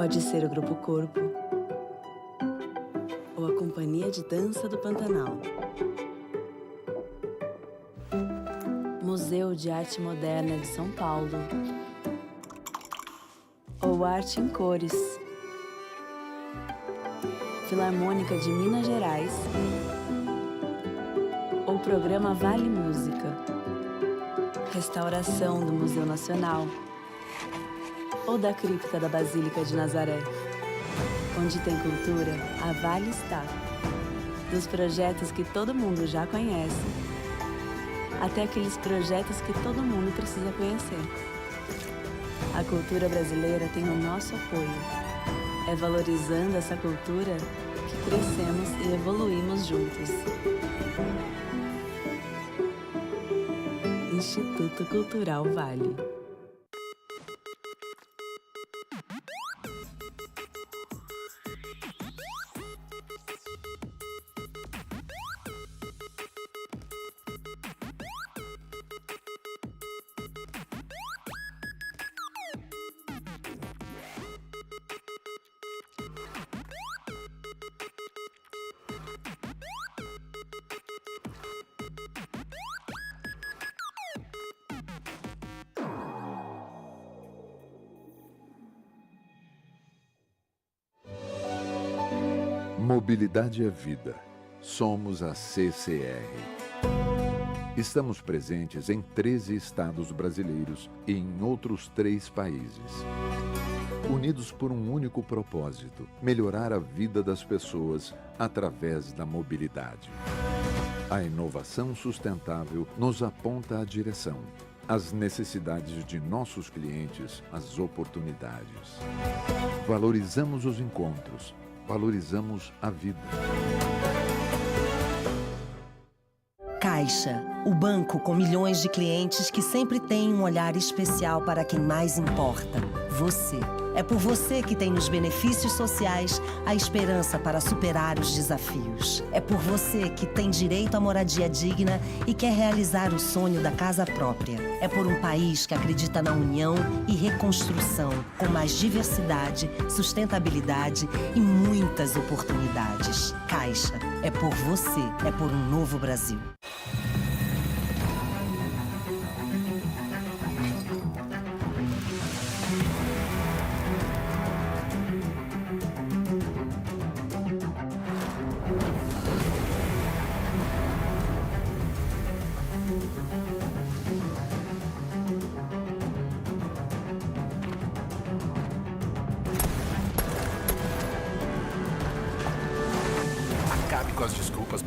Pode ser o Grupo Corpo ou a Companhia de Dança do Pantanal. Museu de Arte Moderna de São Paulo ou Arte em Cores. Filarmônica de Minas Gerais ou Programa Vale Música. Restauração do Museu Nacional ou da Cripta da Basílica de Nazaré. Onde tem cultura, a Vale está. Dos projetos que todo mundo já conhece, até aqueles projetos que todo mundo precisa conhecer. A cultura brasileira tem o nosso apoio. É valorizando essa cultura que crescemos e evoluímos juntos. Instituto Cultural Vale. Mobilidade é vida. Somos a CCR. Estamos presentes em 13 estados brasileiros e em outros 3 países. Unidos por um único propósito: melhorar a vida das pessoas através da mobilidade. A inovação sustentável nos aponta a direção, as necessidades de nossos clientes, as oportunidades. Valorizamos os encontros. Valorizamos a vida. Caixa, o banco com milhões de clientes que sempre tem um olhar especial para quem mais importa, você. É por você que tem nos benefícios sociais a esperança para superar os desafios. É por você que tem direito à moradia digna e quer realizar o sonho da casa própria. É por um país que acredita na união e reconstrução, com mais diversidade, sustentabilidade e muitas oportunidades. Caixa, é por você, é por um novo Brasil.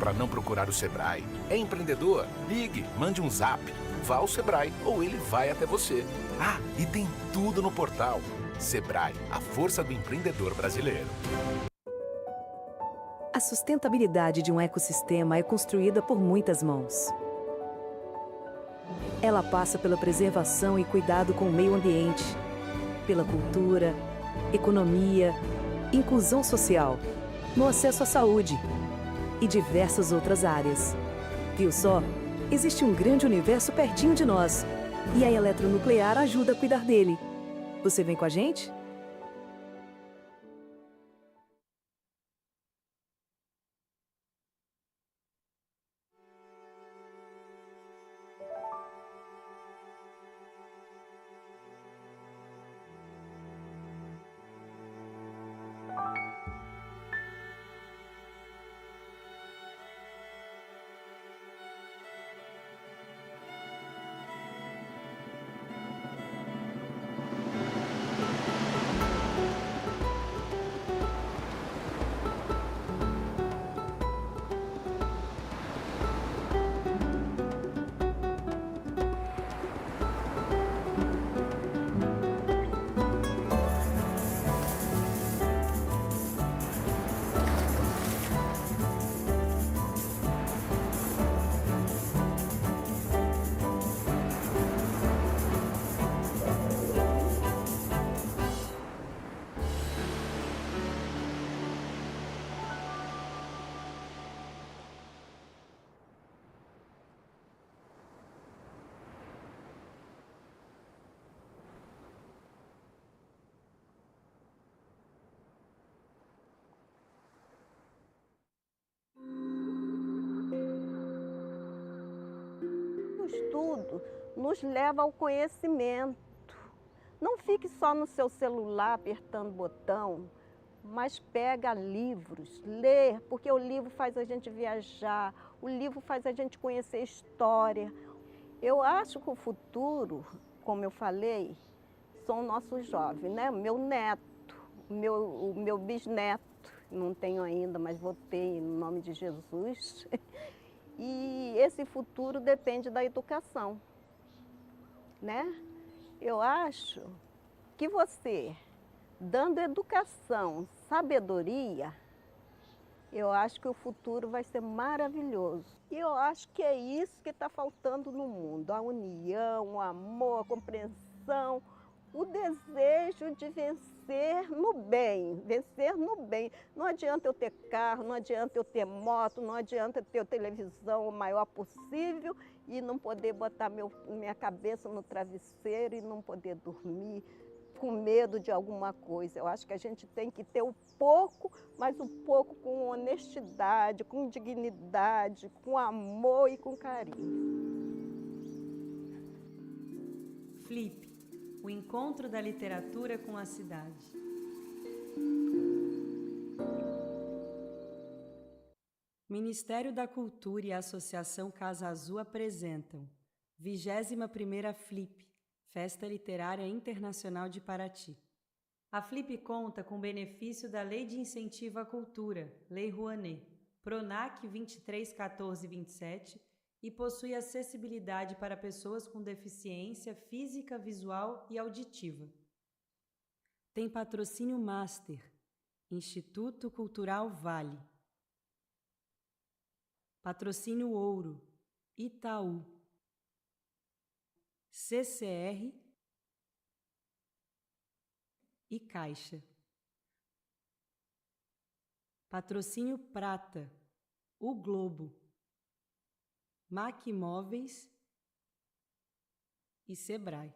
Para não procurar o Sebrae. É empreendedor? Ligue, mande um zap, vá ao Sebrae ou ele vai até você. Ah, e tem tudo no portal. Sebrae, a força do empreendedor brasileiro. A sustentabilidade de um ecossistema é construída por muitas mãos. Ela passa pela preservação e cuidado com o meio ambiente, pela cultura, economia, inclusão social, no acesso à saúde e diversas outras áreas. Viu só? Existe um grande universo pertinho de nós e a eletronuclear ajuda a cuidar dele. Você vem com a gente? estudo nos leva ao conhecimento. Não fique só no seu celular apertando botão, mas pega livros, lê, porque o livro faz a gente viajar, o livro faz a gente conhecer história. Eu acho que o futuro, como eu falei, são nossos jovens, né? Meu neto, o meu bisneto, não tenho ainda, mas vou ter em nome de Jesus. E esse futuro depende da educação, né? Eu acho que você, dando educação, sabedoria, eu acho que o futuro vai ser maravilhoso. E eu acho que é isso que está faltando no mundo, a união, o amor, a compreensão, o desejo de vencer no bem, vencer no bem. Não adianta eu ter carro, não adianta eu ter moto, não adianta eu ter televisão o maior possível e não poder botar minha cabeça no travesseiro e não poder dormir com medo de alguma coisa. Eu acho que a gente tem que ter o pouco, mas o pouco com honestidade, com dignidade, com amor e com carinho. Flip, o encontro da literatura com a cidade. Ministério da Cultura e a Associação Casa Azul apresentam 21ª Flip, Festa Literária Internacional de Paraty. A Flip conta com benefício da Lei de Incentivo à Cultura, Lei Rouanet, PRONAC 231427, e possui acessibilidade para pessoas com deficiência física, visual e auditiva. Tem patrocínio Master, Instituto Cultural Vale. Patrocínio Ouro, Itaú. CCR e Caixa. Patrocínio Prata, o Globo, Mac Imóveis e Sebrae.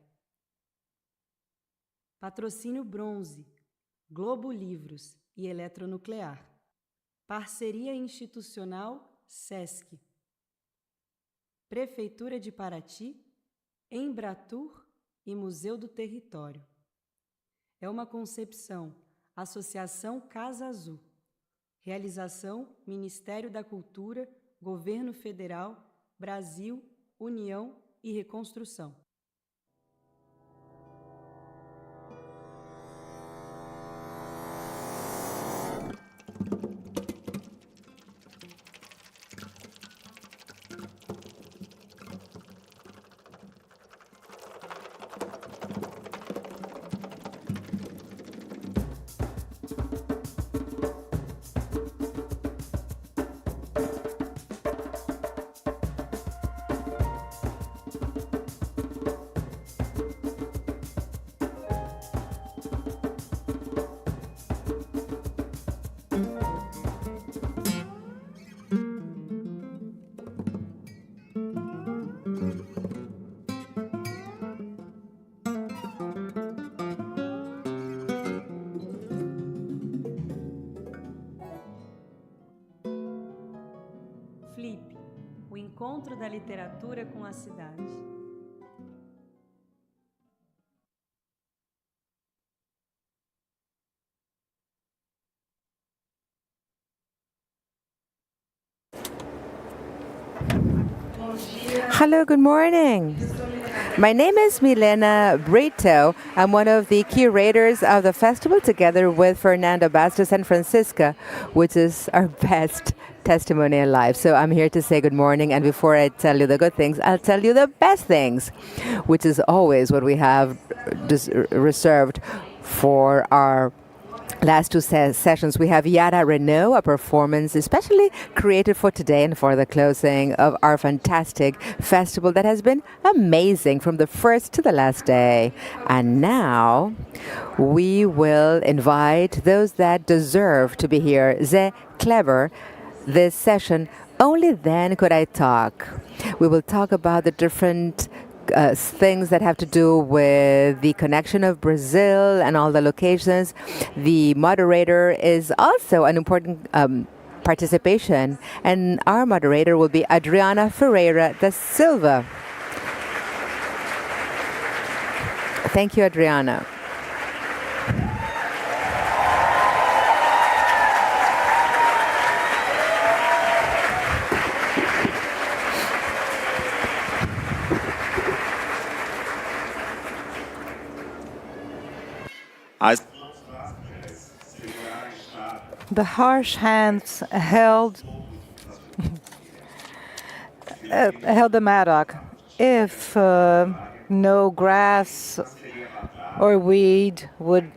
Patrocínio Bronze, Globo Livros e Eletronuclear. Parceria institucional SESC. Prefeitura de Paraty, Embratur e Museu do Território. É uma concepção, Associação Casa Azul. Realização, Ministério da Cultura, Governo Federal, Brasil, União e Reconstrução. Flip, o encontro da literatura com a cidade. Hello, good morning. My name is Milena Brito. I'm one of the curators of the festival together with Fernando Bastos and Francisca, which is our best testimony in life. So I'm here to say good morning, and before I tell you the good things, I'll tell you the best things, which is always what we have reserved for our last two sessions. We have Yara Renault, a performance especially created for today and for the closing of our fantastic festival that has been amazing from the first to the last day. And now we will invite those that deserve to be here. Ze Kleber, this session, only then could I talk. We will talk about the different things that have to do with the connection of Brazil and all the locations. The moderator is also an important participation, and our moderator will be Adriana Ferreira Silva. Thank you, Adriana. The harsh hands held the mattock. If no grass or weed would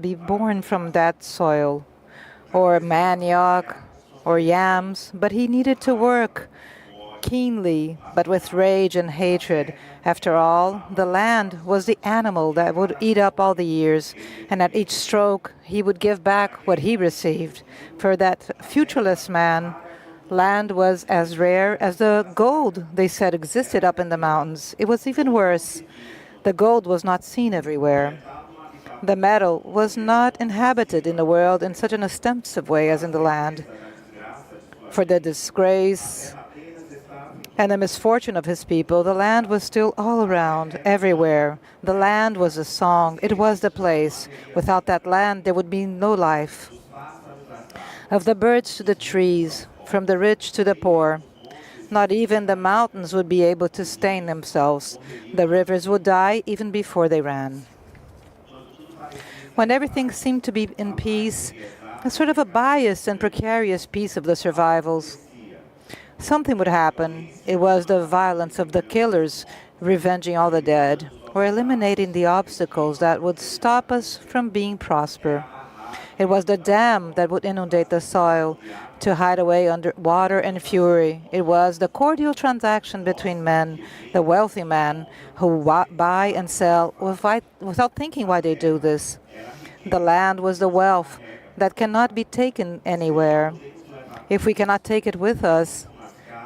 be born from that soil, or manioc or yams, but he needed to work keenly, but with rage and hatred. After all, the land was the animal that would eat up all the years, and at each stroke he would give back what he received. For that futureless man, land was as rare as the gold they said existed up in the mountains. It was even worse. The gold was not seen everywhere. The metal was not inhabited in the world in such an extensive way as in the land. For the disgrace and the misfortune of his people, the land was still all around, everywhere. The land was a song. It was the place. Without that land, there would be no life. Of the birds to the trees, from the rich to the poor, not even the mountains would be able to sustain themselves. The rivers would die even before they ran. When everything seemed to be in peace, a sort of a biased and precarious peace of the survivals, something would happen. It was the violence of the killers revenging all the dead, or eliminating the obstacles that would stop us from being prosper. It was the dam that would inundate the soil to hide away under water and fury. It was the cordial transaction between men, the wealthy man, who buy and sell without thinking why they do this. The land was the wealth that cannot be taken anywhere. If we cannot take it with us,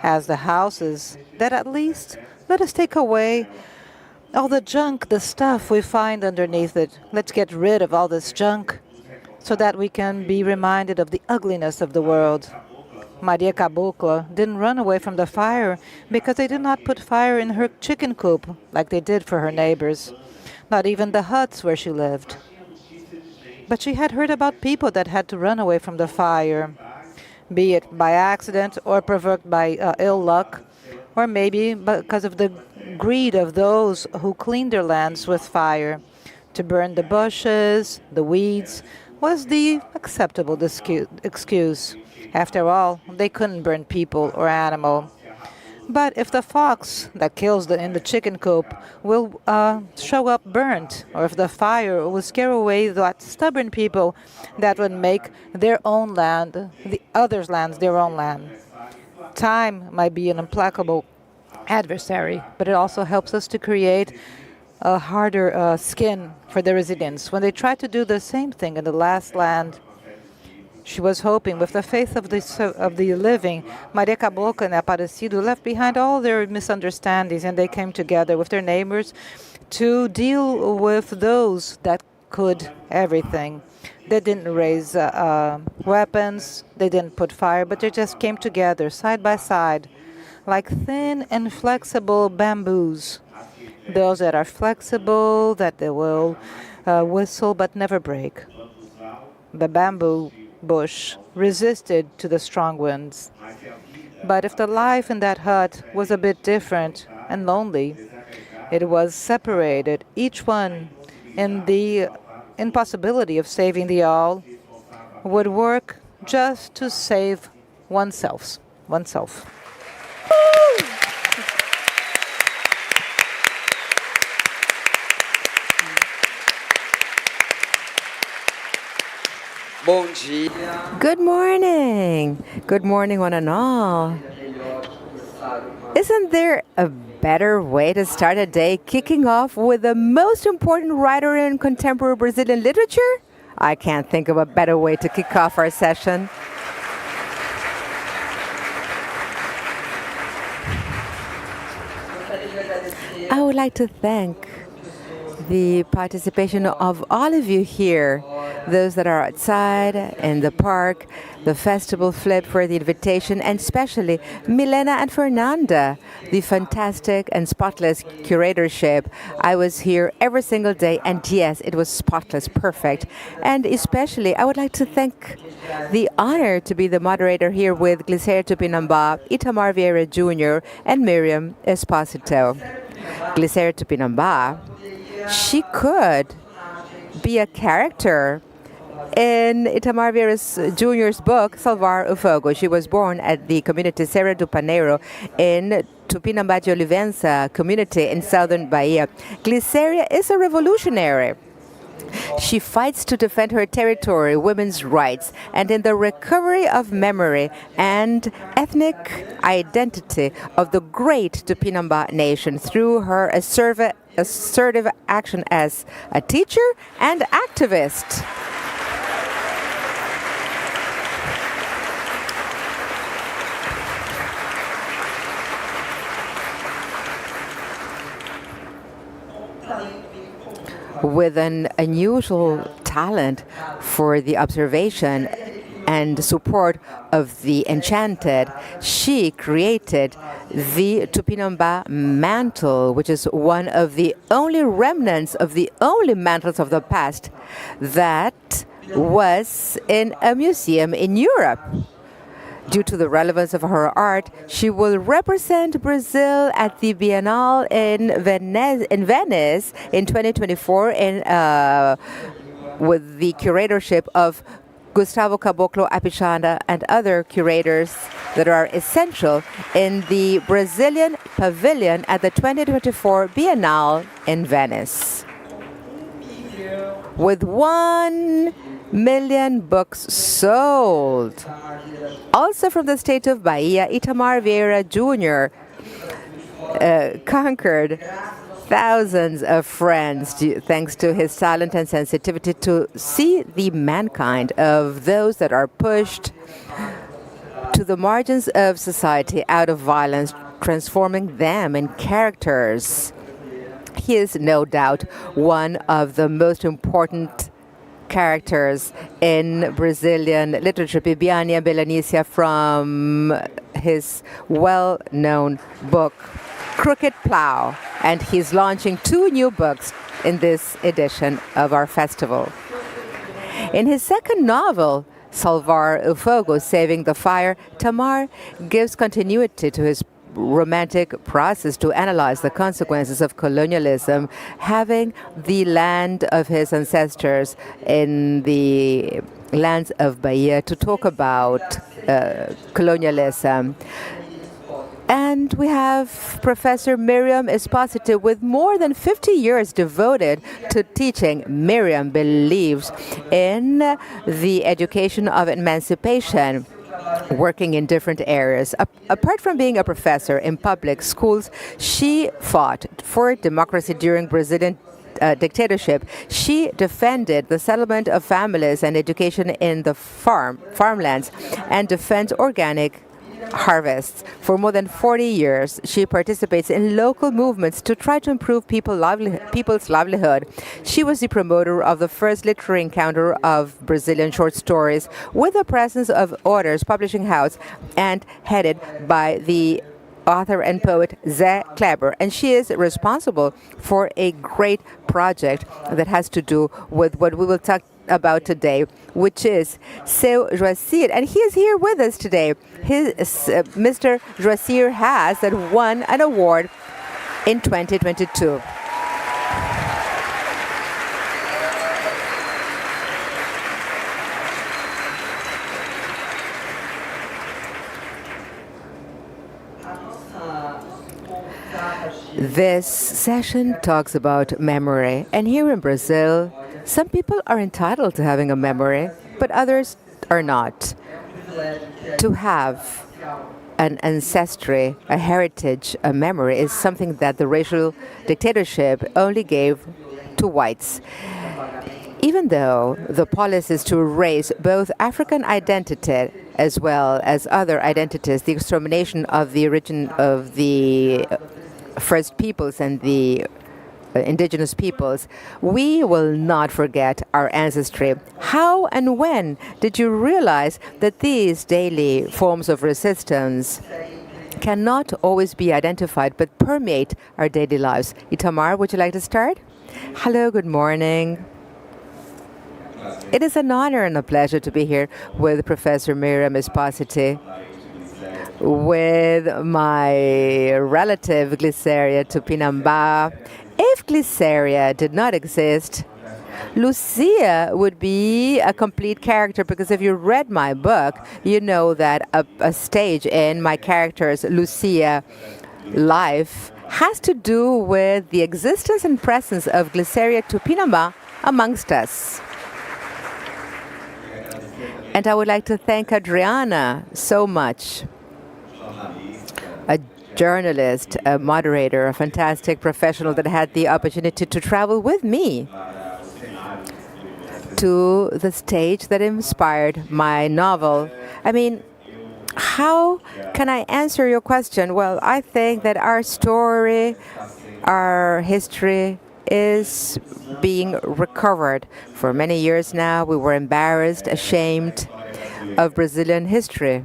as the houses, then at least let us take away all the junk, the stuff we find underneath it. Let's get rid of all this junk so that we can be reminded of the ugliness of the world. Maria Cabocla didn't run away from the fire because they did not put fire in her chicken coop like they did for her neighbors, not even the huts where she lived. But she had heard about people that had to run away from the fire, be it by accident or provoked by ill luck, or maybe because of the greed of those who cleaned their lands with fire. To burn the bushes, the weeds, was the acceptable excuse. After all, they couldn't burn people or animal. But if the fox that kills in the chicken coop will show up burnt, or if the fire will scare away that stubborn people that would make their own land, the others' lands, their own land. Time might be an implacable adversary, but it also helps us to create a harder skin for the residents. When they tried to do the same thing in the last land, she was hoping, with the faith of the living, Maria Cabocla and Aparecido left behind all their misunderstandings, and they came together with their neighbors to deal with those that could everything. They didn't raise weapons, they didn't put fire, but they just came together, side by side, like thin and flexible bamboos. Those that are flexible, that they will whistle but never break. The bamboo bush resisted to the strong winds. But if the life in that hut was a bit different and lonely, it was separated, each one in the impossibility of saving the all, would work just to save oneself. Good morning. Good morning, one and all. Isn't there a better way to start a day kicking off with the most important writer in contemporary Brazilian literature? I can't think of a better way to kick off our session. I would like to thank the participation of all of you here. those that are outside in the park, the festival flip for the invitation, and especially Milena and Fernanda, the fantastic and spotless curatorship. I was here every single day, and yes, it was spotless, perfect. And especially, I would like to thank the honor to be the moderator here with Glicéria Tupinambá, Itamar Vieira Jr., and Miriam Esposito. Glicéria Tupinambá, she could be a character in Itamar Vieira Jr.'s book, Salvar o Fogo. She was born at the community Serra do Paneiro in Tupinambá de Olivença community in southern Bahia. Glicéria is a revolutionary. She fights to defend her territory, women's rights, and in the recovery of memory and ethnic identity of the great Tupinambá nation through her assertive action as a teacher and activist. With an unusual talent for the observation and support of the enchanted, she created the Tupinambá mantle, which is one of the only remnants of the only mantles of the past that was in a museum in Europe. Due to the relevance of her art, she will represent Brazil at the Biennale in Venice in 2024 with the curatorship of Gustavo Caboclo Apichanda and other curators that are essential in the Brazilian pavilion at the 2024 Biennale in Venice. With 1 million books sold. Also from the state of Bahia, Itamar Vieira Jr. Conquered thousands of friends thanks to his talent and sensitivity to see the mankind of those that are pushed to the margins of society out of violence, transforming them in characters. He is no doubt one of the most important characters in Brazilian literature. Bibiania Belanicia, from his well-known book, Crooked Plow. And he's launching 2 new books in this edition of our festival. In his second novel, Salvar o Fogo, Saving the Fire, Itamar gives continuity to his romantic process to analyze the consequences of colonialism, having the land of his ancestors in the lands of Bahia to talk about colonialism. And we have Professor Miriam Esposito with more than 50 years devoted to teaching. Miriam believes in the education of emancipation, working in different areas. Apart from being a professor in public schools, she fought for democracy during Brazilian dictatorship. She defended the settlement of families and education in the farmlands and defends organic harvests. For more than 40 years, she participates in local movements to try to improve people's livelihood. She was the promoter of the first literary encounter of Brazilian short stories with the presence of authors publishing house and headed by the author and poet Zé Kleber. And she is responsible for a great project that has to do with what we will talk about today, which is Seu Joacir, and he is here with us today. Mr. Joacir has won an award in 2022. This session talks about memory, and here in Brazil, some people are entitled to having a memory, but others are not. To have an ancestry, a heritage, a memory is something that the racial dictatorship only gave to whites. Even though the policy is to erase both African identity as well as other identities, the extermination of the origin of the First Peoples and the indigenous peoples, we will not forget our ancestry. How and when did you realize that these daily forms of resistance cannot always be identified but permeate our daily lives? Itamar, would you like to start? Hello, good morning. It is an honor and a pleasure to be here with Professor Miriam Esposito, with my relative Glicéria Tupinambá. If Glicéria did not exist, Lucia would be a complete character, because if you read my book, you know that a stage in my character's Lucia life has to do with the existence and presence of Glicéria Tupinambá amongst us. And I would like to thank Adriana so much, a journalist, a moderator, a fantastic professional that had the opportunity to travel with me to the stage that inspired my novel. I mean, how can I answer your question? Well, I think that our story, our history is being recovered. For many years now, we were embarrassed, ashamed of Brazilian history.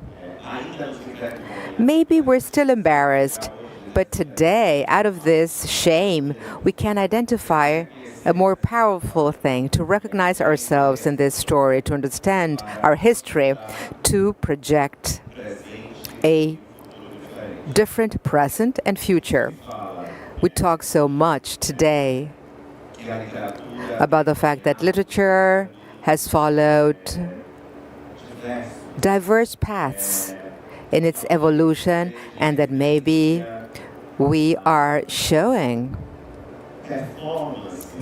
Maybe we're still embarrassed, but today, out of this shame, we can identify a more powerful thing, to recognize ourselves in this story, to understand our history, to project a different present and future. We talk so much today about the fact that literature has followed diverse paths in its evolution, and that maybe we are showing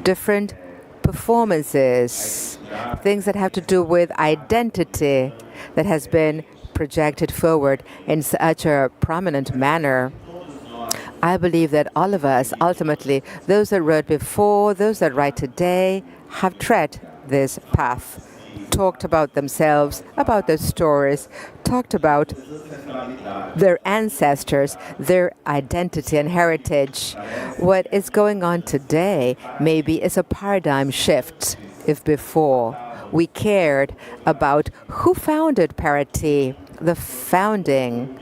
different performances, things that have to do with identity that has been projected forward in such a prominent manner. I believe that all of us, ultimately, those that wrote before, those that write today, have tread this path, talked about themselves, about their stories, talked about their ancestors, their identity and heritage. What is going on today maybe is a paradigm shift. If before we cared about who founded Paraty, the founding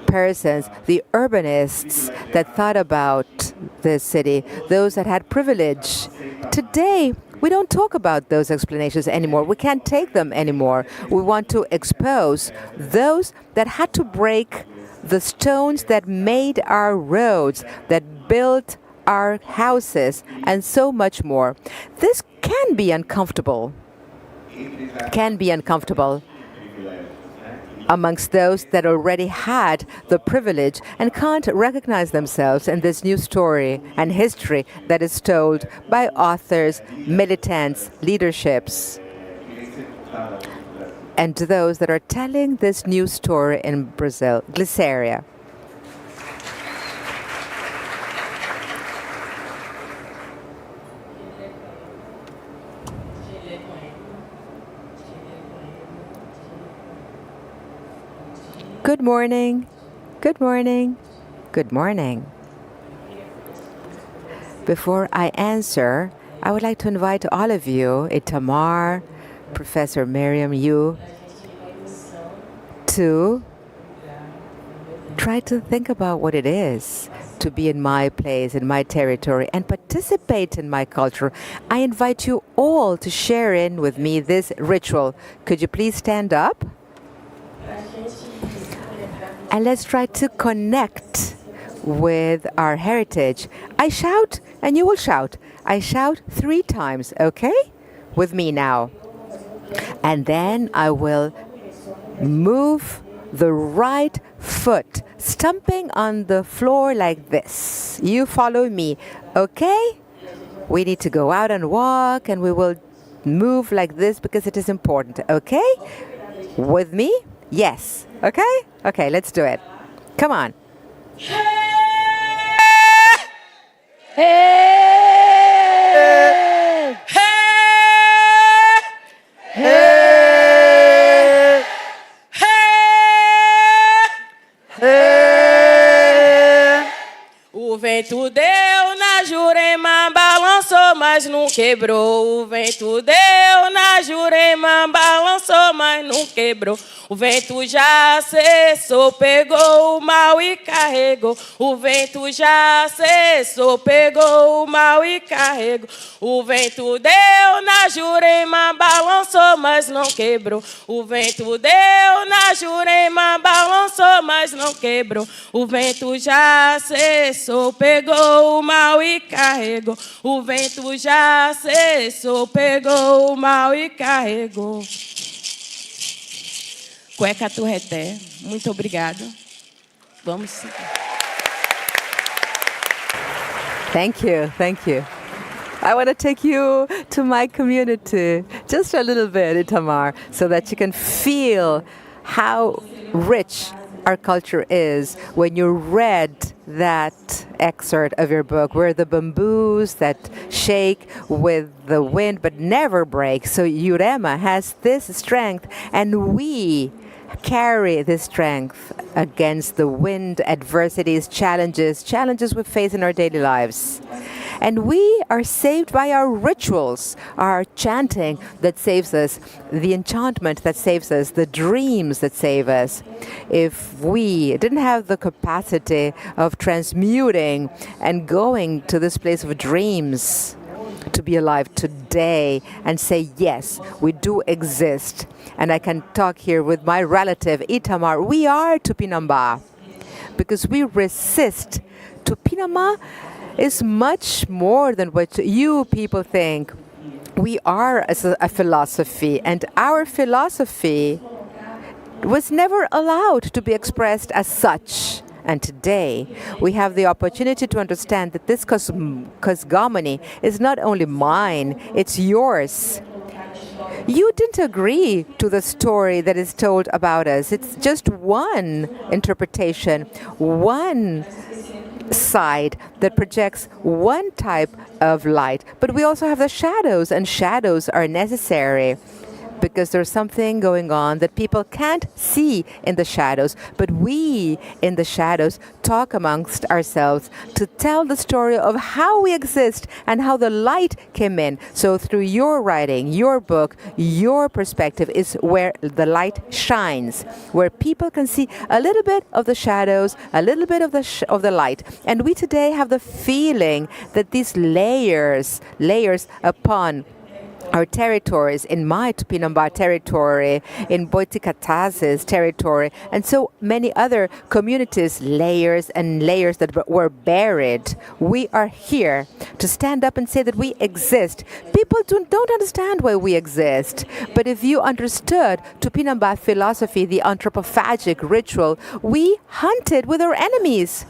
persons, the urbanists that thought about the city, those that had privilege. Today, we don't talk about those explanations anymore. We can't take them anymore. We want to expose those that had to break the stones that made our roads, that built our houses, and so much more. This can be uncomfortable. Amongst those that already had the privilege and can't recognize themselves in this new story and history that is told by authors, militants, leaderships, and to those that are telling this new story in Brazil. Glicéria. Good morning. Good morning. Good morning. Before I answer, I would like to invite all of you, Itamar, Professor Miriam, you, to try to think about what it is to be in my place, in my territory, and participate in my culture. I invite you all to share in with me this ritual. Could you please stand up? And let's try to connect with our heritage. I shout, and you will shout. I shout 3 times, okay? With me now. And then I will move the right foot, stumping on the floor like this. You follow me, okay? We need to go out and walk, and we will move like this because it is important, okay? With me? Yes. Okay? Okay, let's do it. Come on. O vento deu na Jurema. mas não quebrou. O vento deu na Jurema, balançou, mas não quebrou. O vento já cessou, pegou o mal e carregou. O vento já cessou, pegou o mal e carregou. O vento deu na Jurema, balançou, mas não quebrou. O vento deu na Jurema, balançou, mas não quebrou. O vento já cessou, pegou o mal e carregou. O vento já cessou, pegou o mal e carregou. Cueca Turreté, muito obrigada. Vamos seguir. Thank you, thank you. I want to take you to my community, just a little bit, Itamar, so that you can feel how rich our culture is when you read that excerpt of your book, where the bamboos that shake with the wind but never break. So Jurema has this strength, and we carry this strength against the wind, adversities, challenges we face in our daily lives. And we are saved by our rituals, our chanting that saves us, the enchantment that saves us, the dreams that save us. If we didn't have the capacity of transmuting and going to this place of dreams, to be alive today and say, yes, we do exist. And I can talk here with my relative, Itamar. We are Tupinambá because we resist. Tupinambá is much more than what you people think. We are a philosophy, and our philosophy was never allowed to be expressed as such. And today, we have the opportunity to understand that this cosmogony is not only mine, it's yours. You didn't agree to the story that is told about us. It's just one interpretation, one side that projects one type of light. But we also have the shadows, and shadows are necessary because there's something going on that people can't see in the shadows. But we, in the shadows, talk amongst ourselves to tell the story of how we exist and how the light came in. So through your writing, your book, your perspective is where the light shines, where people can see a little bit of the shadows, a little bit of the light. And we today have the feeling that these layers upon our territories, in my Tupinambá territory, in Boiticataz's territory, and so many other communities, layers and layers that were buried. We are here to stand up and say that we exist. People don't understand why we exist. But if you understood Tupinambá philosophy, the anthropophagic ritual, we hunted with our enemies.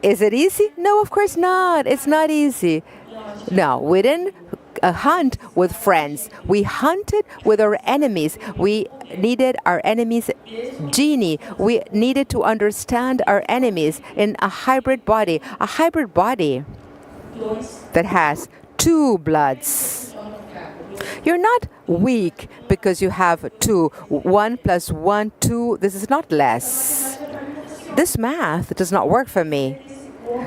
Is it easy? No, of course not. It's not easy. No, we didn't hunt with friends. We hunted with our enemies. We needed our enemies' genie. We needed to understand our enemies in a hybrid body that has two bloods. You're not weak because you have two. 1 + 1, 2. This is not less. This math does not work for me.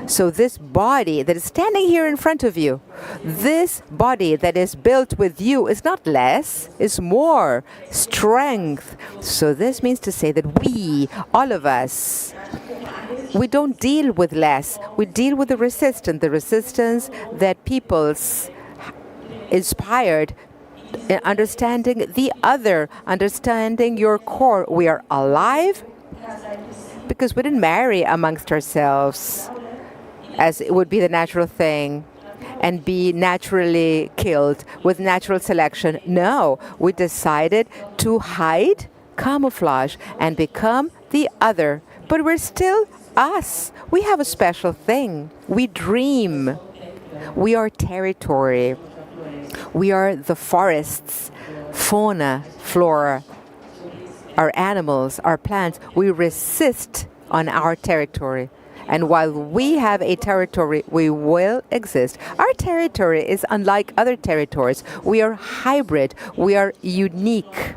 So this body that is standing here in front of you, this body that is built with you is not less, it's more strength. So this means to say that we, all of us, we don't deal with less, we deal with the resistance that people's inspired in understanding the other, understanding your core. We are alive because we didn't marry amongst ourselves, as it would be the natural thing, and be naturally killed with natural selection. No, we decided to hide, camouflage, and become the other. But we're still us. We have a special thing. We dream. We are territory. We are the forests, fauna, flora, our animals, our plants. We resist on our territory. And while we have a territory, we will exist. Our territory is unlike other territories. We are hybrid. We are unique.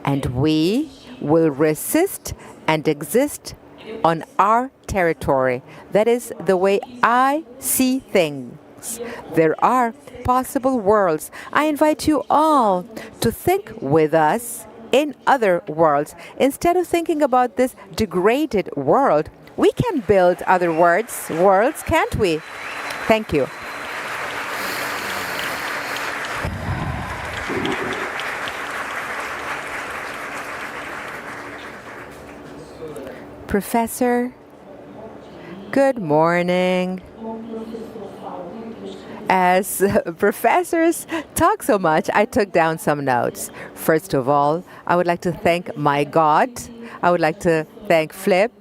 And we will resist and exist on our territory. That is the way I see things. worlds. There are possible worlds. I invite you all to think with us in other worlds. Instead of thinking about this degraded world, we can build other worlds, can't we? Thank you. Professor, good morning. As professors talk so much, I took down some notes. First of all, I would like to thank my God. I would like to thank Flip,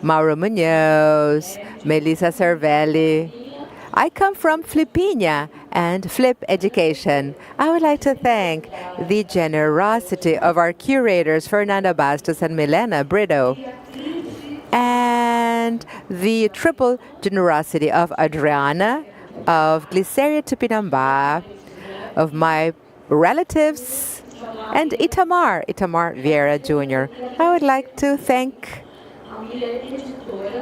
Mauro Munoz, Melissa Cervelli. I come from Flipinha and Flip Education. I would like to thank the generosity of our curators, Fernanda Bastos and Milena Brito, and the triple generosity of Adriana, of Glicéria Tupinambá, of my relatives, and Itamar Vieira Jr. I would like to thank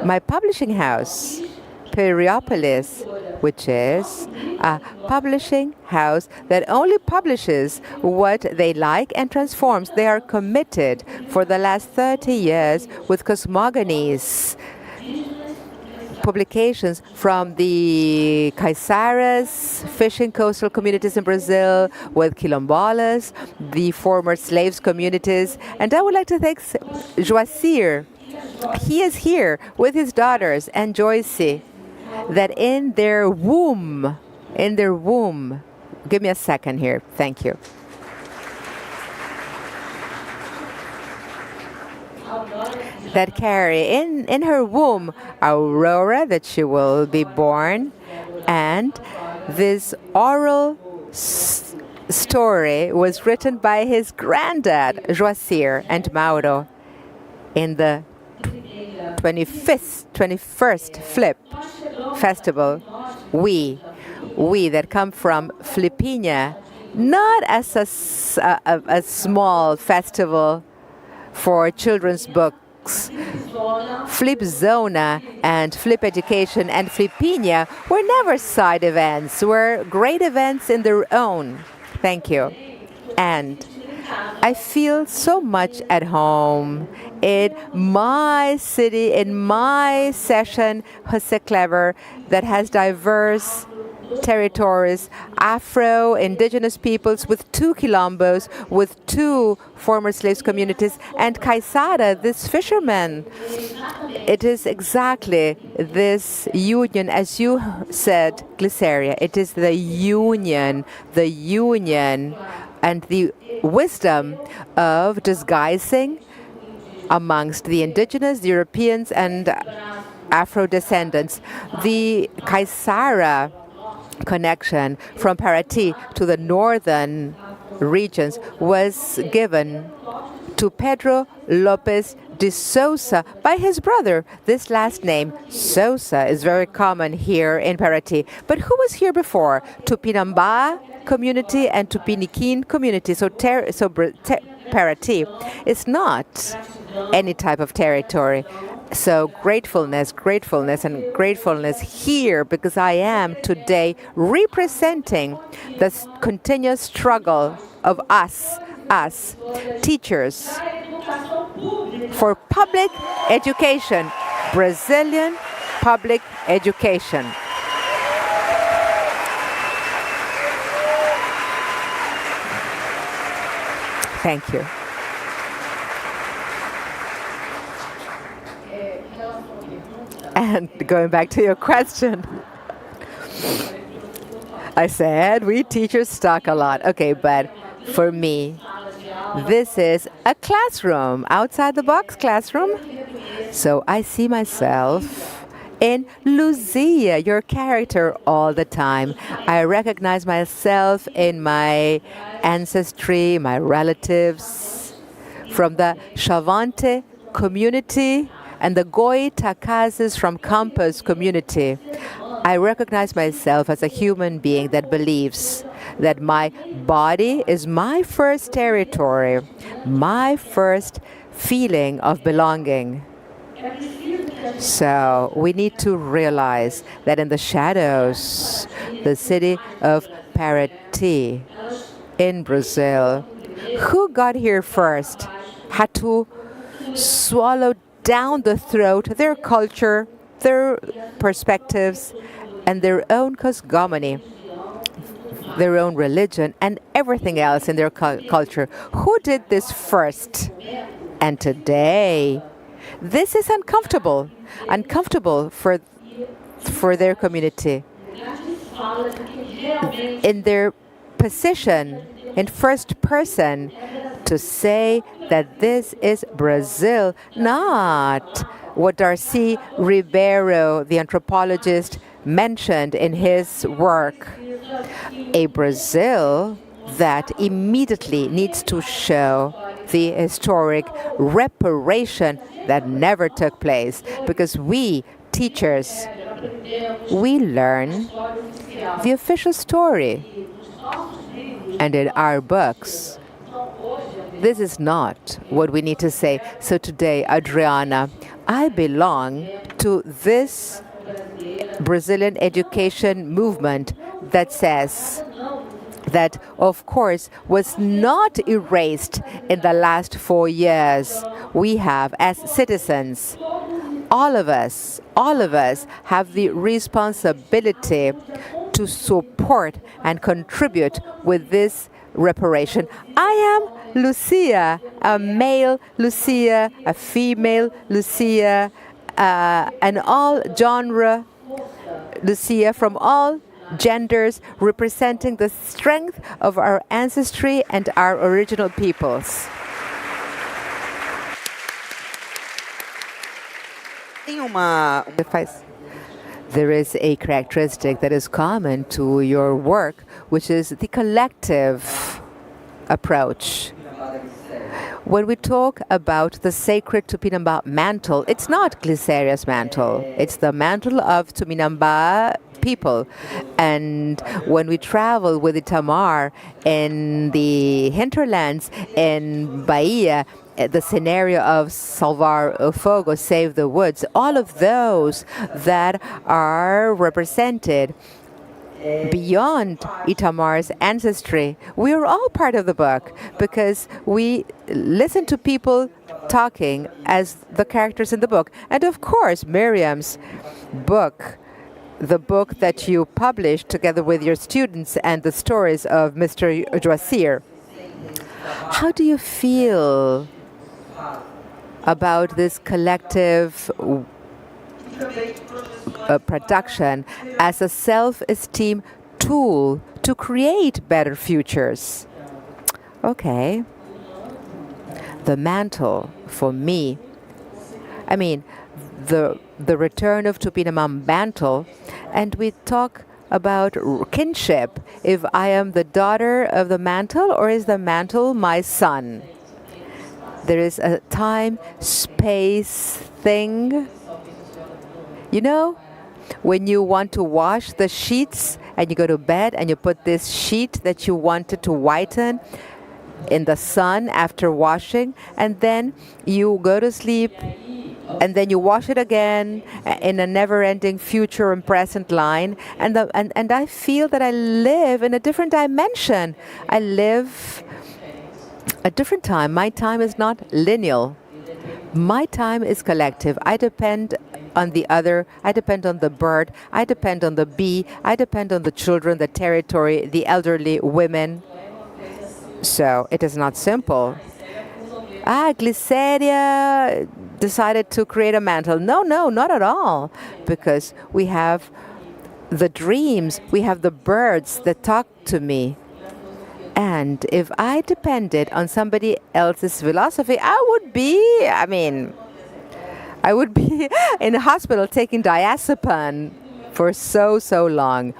my publishing house, Periopolis, which is a publishing house that only publishes what they like and transforms. They are committed for the last 30 years with cosmogonies, publications from the Caiçaras, fishing coastal communities in Brazil, with quilombolas, the former slaves communities. And I would like to thank Joacir. He is here with his daughters and Joyce, that in their womb, give me a second here, thank you. That carry in her womb Aurora, that she will be born, and this oral story was written by his granddad, Joacir and Mauro, in the 21st Flip Festival. We that come from Flipinha, not as a small festival for children's books. Flip Zona and Flip Education and Flipinha were never side events, were great events in their own. Thank you. And I feel so much at home in my city, in my session, Jose Kleber, that has diverse territories, Afro, indigenous peoples with 2 quilombos, with 2 former slaves communities, and Caiçara, this fisherman. It is exactly this union, as you said, Glicéria. It is the union and the wisdom of disguising amongst the indigenous, the Europeans, and Afro-descendants. The Caiçara connection from Paraty to the northern regions was given to Pedro Lopes de Sousa by his brother. This last name, Sousa, is very common here in Paraty. But who was here before? Tupinambá community and Tupiniquim community. So Paraty is not any type of territory. So gratefulness here, because I am today representing the continuous struggle of us teachers for public education, Brazilian public education. Thank you. And going back to your question, I said we teachers talk a lot. Okay, but for me, this is a classroom, outside the box classroom. So I see myself in Luzia, your character, all the time. I recognize myself in my ancestry, my relatives, from the Chavante community and the Goitakazes from Campos community. I recognize myself as a human being that believes that my body is my first territory, my first feeling of belonging. So we need to realize that in the shadows, the city of Paraty in Brazil, who got here first had to swallow down the throat their culture, their perspectives, and their own cosmogony, their own religion, and everything else in their culture. Who did this first? And today, this is uncomfortable for their community. In their position, in first person, to say that this is Brazil, not what Darcy Ribeiro, the anthropologist, mentioned in his work. A Brazil that immediately needs to show the historic reparation that never took place, because we, teachers, we learn the official story. And in our books, this is not what we need to say. So today, Adriana, I belong to this Brazilian education movement that says that, of course, was not erased in the last 4 years. We have, as citizens, all of us have the responsibility to support and contribute with this reparation. I am Lucia, a male Lucia, a female Lucia, an all genre Lucia from all genders, representing the strength of our ancestry and our original peoples. There is a characteristic that is common to your work, which is the collective approach. When we talk about the sacred Tupinambá mantle, it's not Glicéria's mantle. It's the mantle of Tupinambá people. And when we travel with Itamar in the hinterlands in Bahia, the scenario of Salvar o Fogo, Save the Woods, all of those that are represented beyond Itamar's ancestry, we are all part of the book because we listen to people talking as the characters in the book. And of course, Miriam's book, the book that you published together with your students, and the stories of Mr. Joacir. How do you feel about this collective production as a self-esteem tool to create better futures? Okay. The mantle, for me, I mean, the return of Tupinambá mantle, and we talk about kinship. If I am the daughter of the mantle, or is the mantle my son? There is a time-space thing. You know, when you want to wash the sheets and you go to bed and you put this sheet that you wanted to whiten in the sun after washing, and then you go to sleep, and then you wash it again in a never-ending future and present line. And I feel that I live in a different dimension. I live a different time. My time is not lineal. My time is collective. I depend on the other. I depend on the bird. I depend on the bee. I depend on the children, the territory, the elderly, women. So it is not simple. Glicéria decided to create a mantle. No, not at all. Because we have the dreams, we have the birds that talk to me. And if I depended on somebody else's philosophy, I would be in a hospital taking diazepam for so long.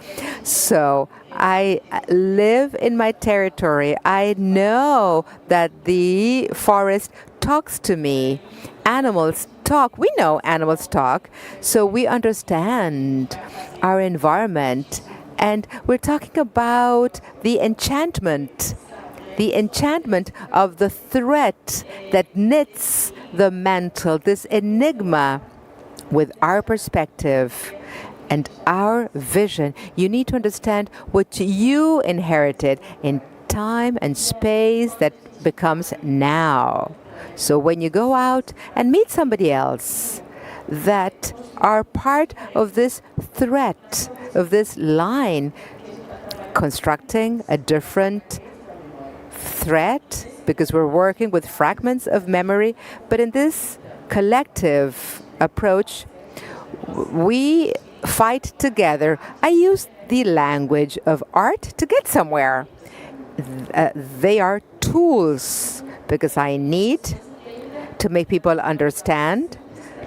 So I live in my territory. I know that the forest talks to me. Animals talk. We know animals talk. So we understand our environment. And we're talking about the enchantment of the thread that knits the mantle, this enigma with our perspective and our vision, you need to understand what you inherited in time and space that becomes now. So when you go out and meet somebody else that are part of this thread, of this line, constructing a different thread, because we're working with fragments of memory, but in this collective approach, we fight together. I use the language of art to get somewhere. They are tools because I need to make people understand,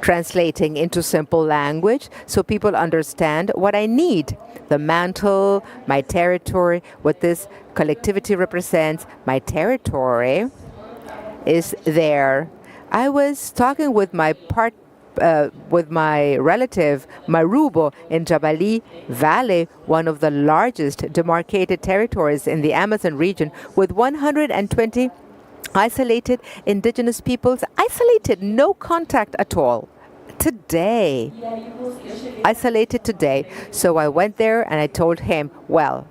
translating into simple language so people understand what I need. The mantle, my territory, what this collectivity represents, my territory is there. I was talking with my relative Marubo in Jabali Valley, one of the largest demarcated territories in the Amazon region, with 120 isolated indigenous peoples, isolated, no contact at all. Today, isolated today. So I went there and I told him, well,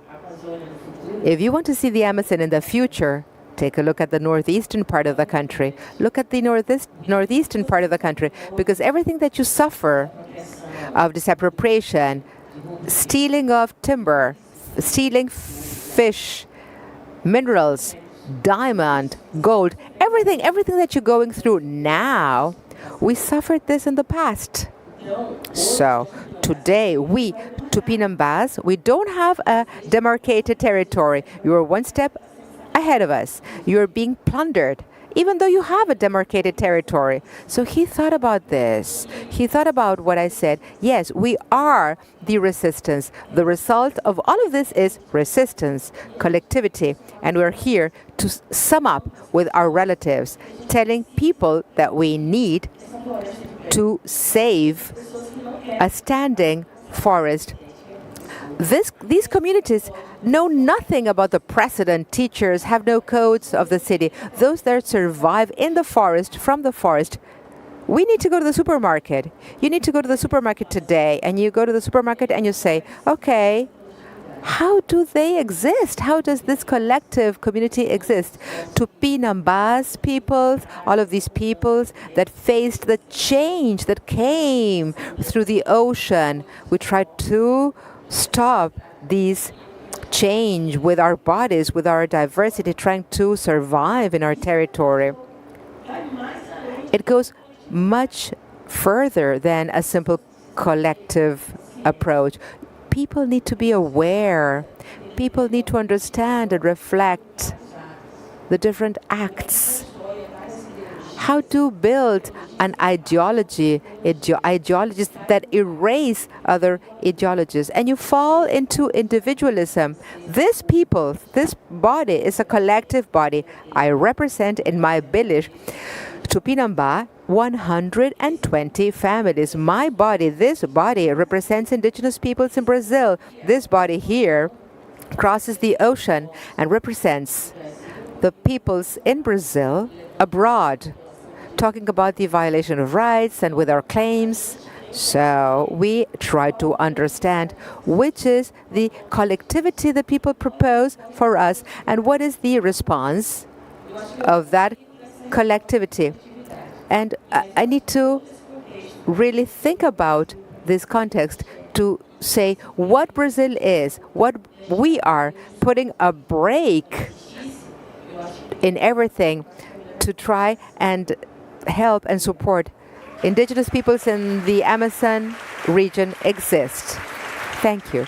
if you want to see the Amazon in the future, take a look at the northeastern part of the country. Look at the northeastern part of the country, because everything that you suffer of disappropriation, stealing of timber, stealing fish, minerals, diamond, gold, everything that you're going through now, we suffered this in the past. So today, we, Tupinambás, we don't have a demarcated territory. You are one step ahead of us. You're being plundered, even though you have a demarcated territory. So he thought about this. He thought about what I said. Yes, we are the resistance. The result of all of this is resistance, collectivity. And we're here to sum up with our relatives, telling people that we need to save a standing forest. These communities know nothing about the precedent. Teachers have no codes of the city. Those that survive in the forest, from the forest, we need to go to the supermarket. You need to go to the supermarket today, and you go to the supermarket and you say, okay, how do they exist? How does this collective community exist? Tupinambás peoples, all of these peoples that faced the change that came through the ocean. We tried to stop these change with our bodies, with our diversity, trying to survive in our territory. It goes much further than a simple collective approach. People need to be aware. People need to understand and reflect the different acts. How to build an ideologies that erase other ideologies. And you fall into individualism. This people, this body is a collective body. I represent in my village, Tupinambá, 120 families. My body, this body, represents indigenous peoples in Brazil. This body here crosses the ocean and represents the peoples in Brazil abroad, talking about the violation of rights and with our claims. So we try to understand which is the collectivity that people propose for us and what is the response of that collectivity. And I need to really think about this context to say what Brazil is, what we are, putting a break in everything to try and help and support indigenous peoples in the Amazon region exist. Thank you.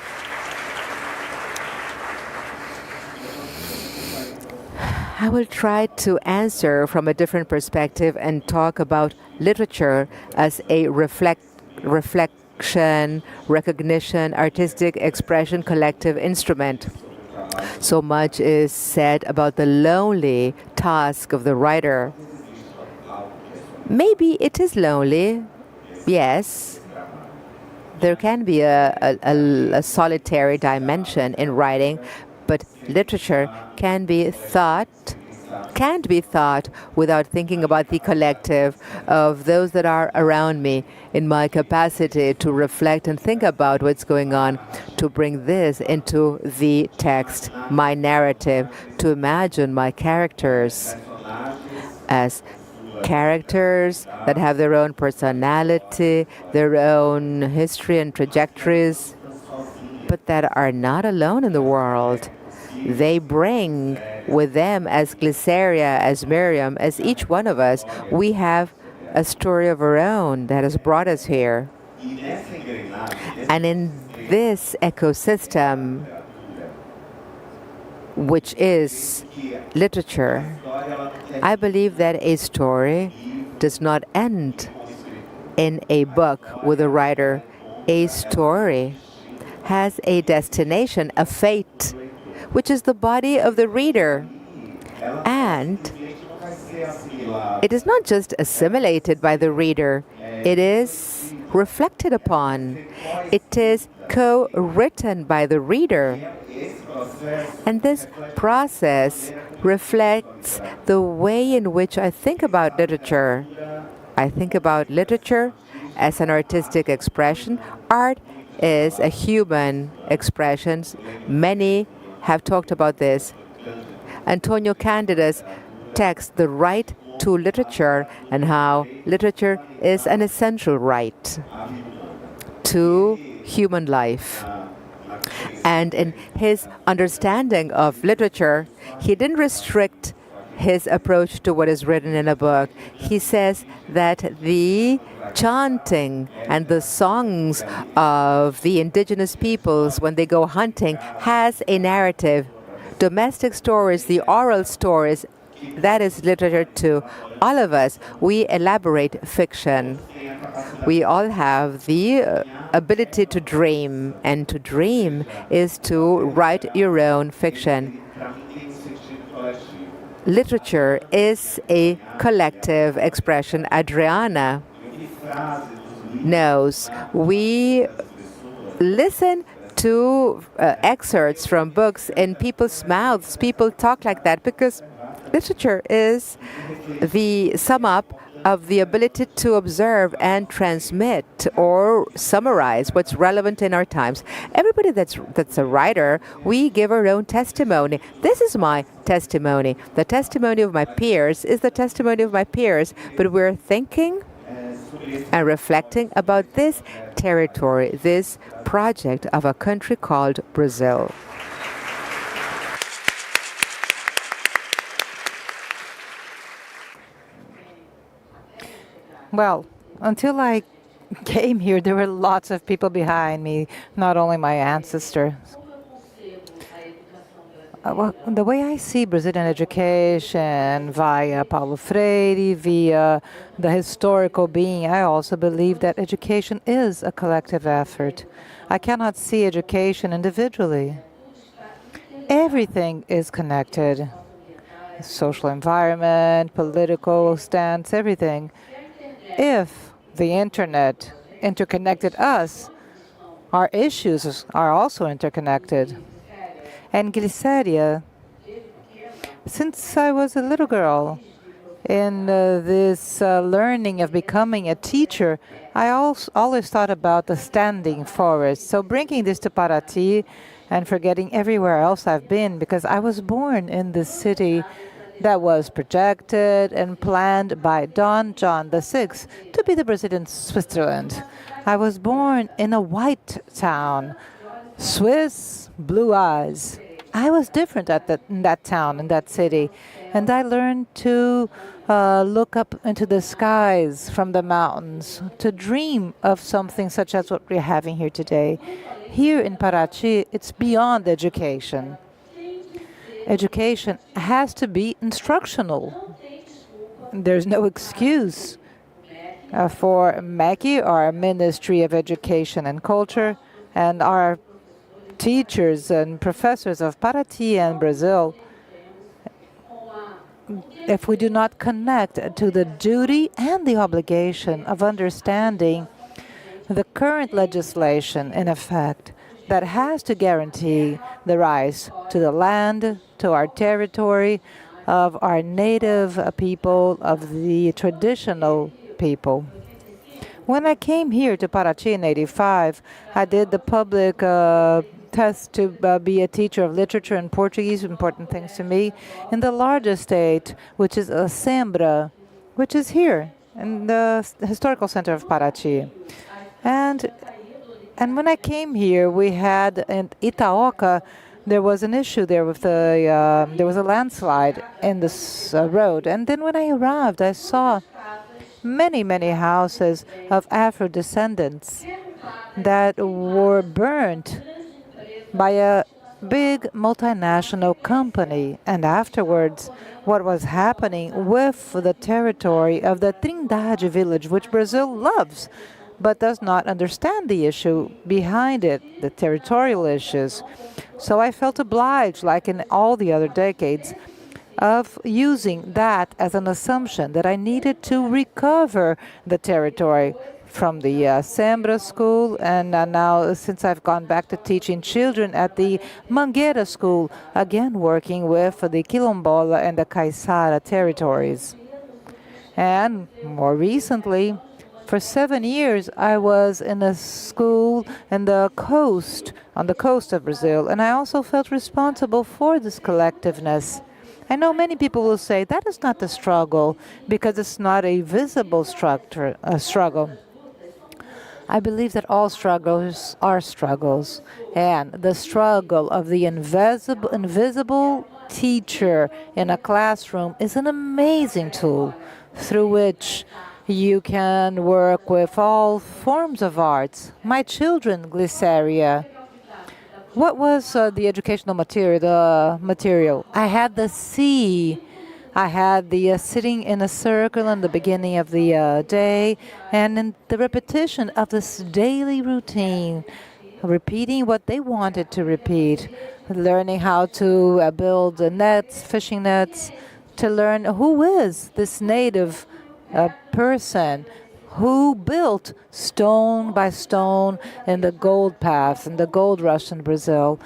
I will try to answer from a different perspective and talk about literature as a reflection, recognition, artistic expression, collective instrument. So much is said about the lonely task of the writer. Maybe it is lonely, yes. There can be a solitary dimension in writing, but literature can be thought can't be thought without thinking about the collective of those that are around me, in my capacity to reflect and think about what's going on, to bring this into the text, my narrative, to imagine my characters as characters that have their own personality, their own history and trajectories, but that are not alone in the world. They bring with them, as Glicéria, as Miriam, as each one of us, we have a story of our own that has brought us here. And in this ecosystem, which is literature, I believe that a story does not end in a book with a writer. A story has a destination, a fate, which is the body of the reader. And it is not just assimilated by the reader, it is reflected upon. It is co-written by the reader. And this process reflects the way in which I think about literature. I think about literature as an artistic expression. Art is a human expression. Many have talked about this. Antonio Candida's text, The Right to Literature, and how literature is an essential right to human life. And in his understanding of literature, he didn't restrict his approach to what is written in a book. He says that the chanting and the songs of the indigenous peoples when they go hunting has a narrative. Domestic stories, the oral stories, that is literature to all of us. We elaborate fiction. We all have the ability to dream, and to dream is to write your own fiction. Literature is a collective expression. Adriana knows. We listen to excerpts from books in people's mouths. People talk like that because literature is the sum up of the ability to observe and transmit or summarize what's relevant in our times. Everybody that's a writer, we give our own testimony. This is my testimony. The testimony of my peers is the testimony of my peers, but we're thinking and reflecting about this territory, this project of a country called Brazil. Well, until I came here, there were lots of people behind me, not only my ancestors. Well, the way I see Brazilian education via Paulo Freire, via the historical being, I also believe that education is a collective effort. I cannot see education individually. Everything is connected. Social environment, political stance, everything. If the internet interconnected us, our issues are also interconnected. And Glicéria, since I was a little girl, in this learning of becoming a teacher, I always thought about the standing forest. So bringing this to Paraty and forgetting everywhere else I've been, because I was born in this city that was projected and planned by Don John VI to be the Brazilian Switzerland. I was born in a white town, Swiss, blue eyes. I was different in that town, in that city. And I learned to look up into the skies from the mountains, to dream of something such as what we're having here today. Here in Paraty, it's beyond education. Education has to be instructional. There's no excuse for MEC, our Ministry of Education and Culture, and our teachers and professors of Paraty and Brazil, if we do not connect to the duty and the obligation of understanding the current legislation in effect that has to guarantee the rights to the land, to our territory, of our native people, of the traditional people. When I came here to Paraty in '85, I did the public test to be a teacher of literature and Portuguese, important things to me, in the largest state, which is Sembra, which is here in the historical center of Paraty. And when I came here, we had in Itaoca, there was an issue there with there was a landslide in this road. And then when I arrived, I saw many, many houses of Afro descendants that were burnt by a big multinational company. And afterwards, what was happening with the territory of the Trindade village, which Brazil loves, but does not understand the issue behind it, the territorial issues. So I felt obliged, like in all the other decades, of using that as an assumption that I needed to recover the territory from the Sembra school, and now since I've gone back to teaching children at the Mangueira school, again working with the Quilombola and the Caiçara territories. And more recently, for 7 years, I was in a school on the coast of Brazil, and I also felt responsible for this collectiveness. I know many people will say that is not the struggle because it's not a visible struggle. I believe that all struggles are struggles, and the struggle of the invisible teacher in a classroom is an amazing tool through which you can work with all forms of arts. My children, Glicéria, what was the educational material? I had the sea. I had the sitting in a circle in the beginning of the day, and in the repetition of this daily routine, repeating what they wanted to repeat, learning how to build nets, fishing nets, to learn who is this native person who built stone by stone in the gold path, in the gold rush in Brazil.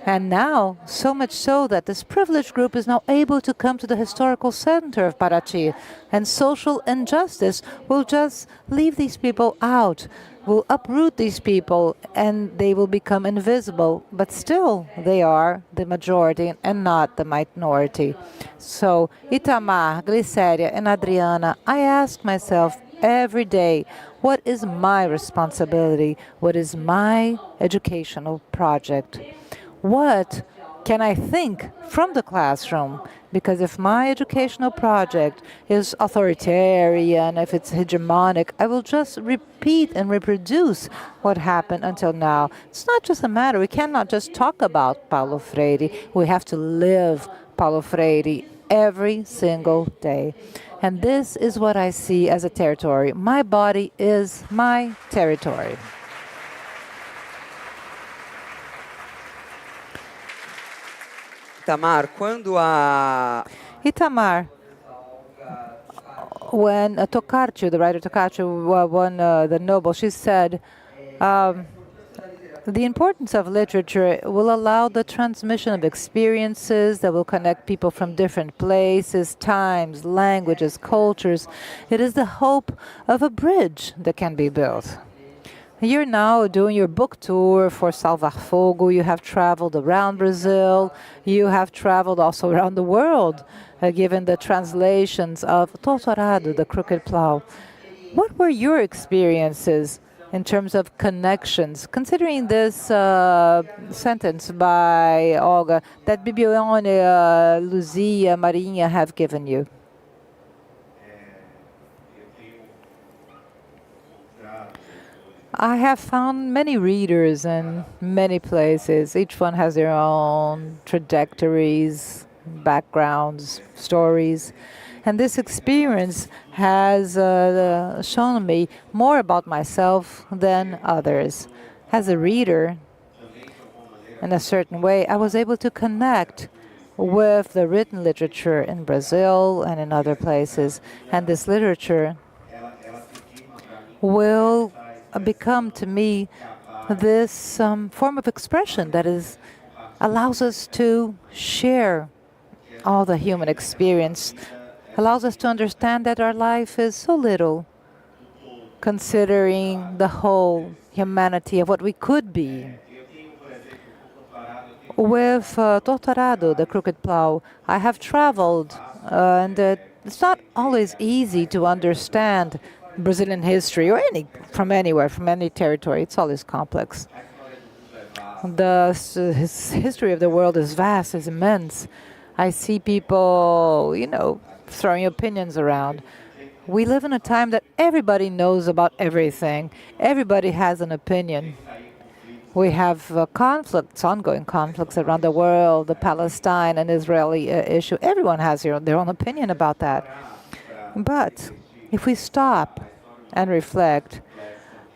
And now, so much so that this privileged group is now able to come to the historical center of Paraty. And social injustice will just leave these people out, will uproot these people, and they will become invisible. But still, they are the majority and not the minority. So, Itamar, Glicéria, and Adriana, I ask myself every day, what is my responsibility? What is my educational project? What can I think from the classroom? Because if my educational project is authoritarian, if it's hegemonic, I will just repeat and reproduce what happened until now. It's not just a matter, we cannot just talk about Paulo Freire. We have to live Paulo Freire every single day. And this is what I see as a territory. My body is my territory. Itamar, when Tokarczuk, the writer Tokarczuk, won the Nobel, she said, the importance of literature will allow the transmission of experiences that will connect people from different places, times, languages, cultures. It is the hope of a bridge that can be built. You're now doing your book tour for Salvar Fogo. You have traveled around Brazil. You have traveled also around the world, given the translations of Torturado, the Crooked Plow. What were your experiences in terms of connections, considering this sentence by Olga that Bibione, Luzia, Marinha have given you? I have found many readers in many places. Each one has their own trajectories, backgrounds, stories. And this experience has shown me more about myself than others. As a reader, in a certain way, I was able to connect with the written literature in Brazil and in other places. And this literature will become to me this form of expression that allows us to share all the human experience allows us to understand that our life is so little, considering the whole humanity of what we could be. With Torturado, the crooked plow, I have traveled, and it's not always easy to understand Brazilian history or from anywhere, from any territory. It's always complex. The history of the world is vast, is immense. I see people, throwing opinions around. We live in a time that everybody knows about everything. Everybody has an opinion. We have conflicts, ongoing conflicts around the world, the Palestine and Israeli issue. Everyone has their own opinion about that. But if we stop and reflect,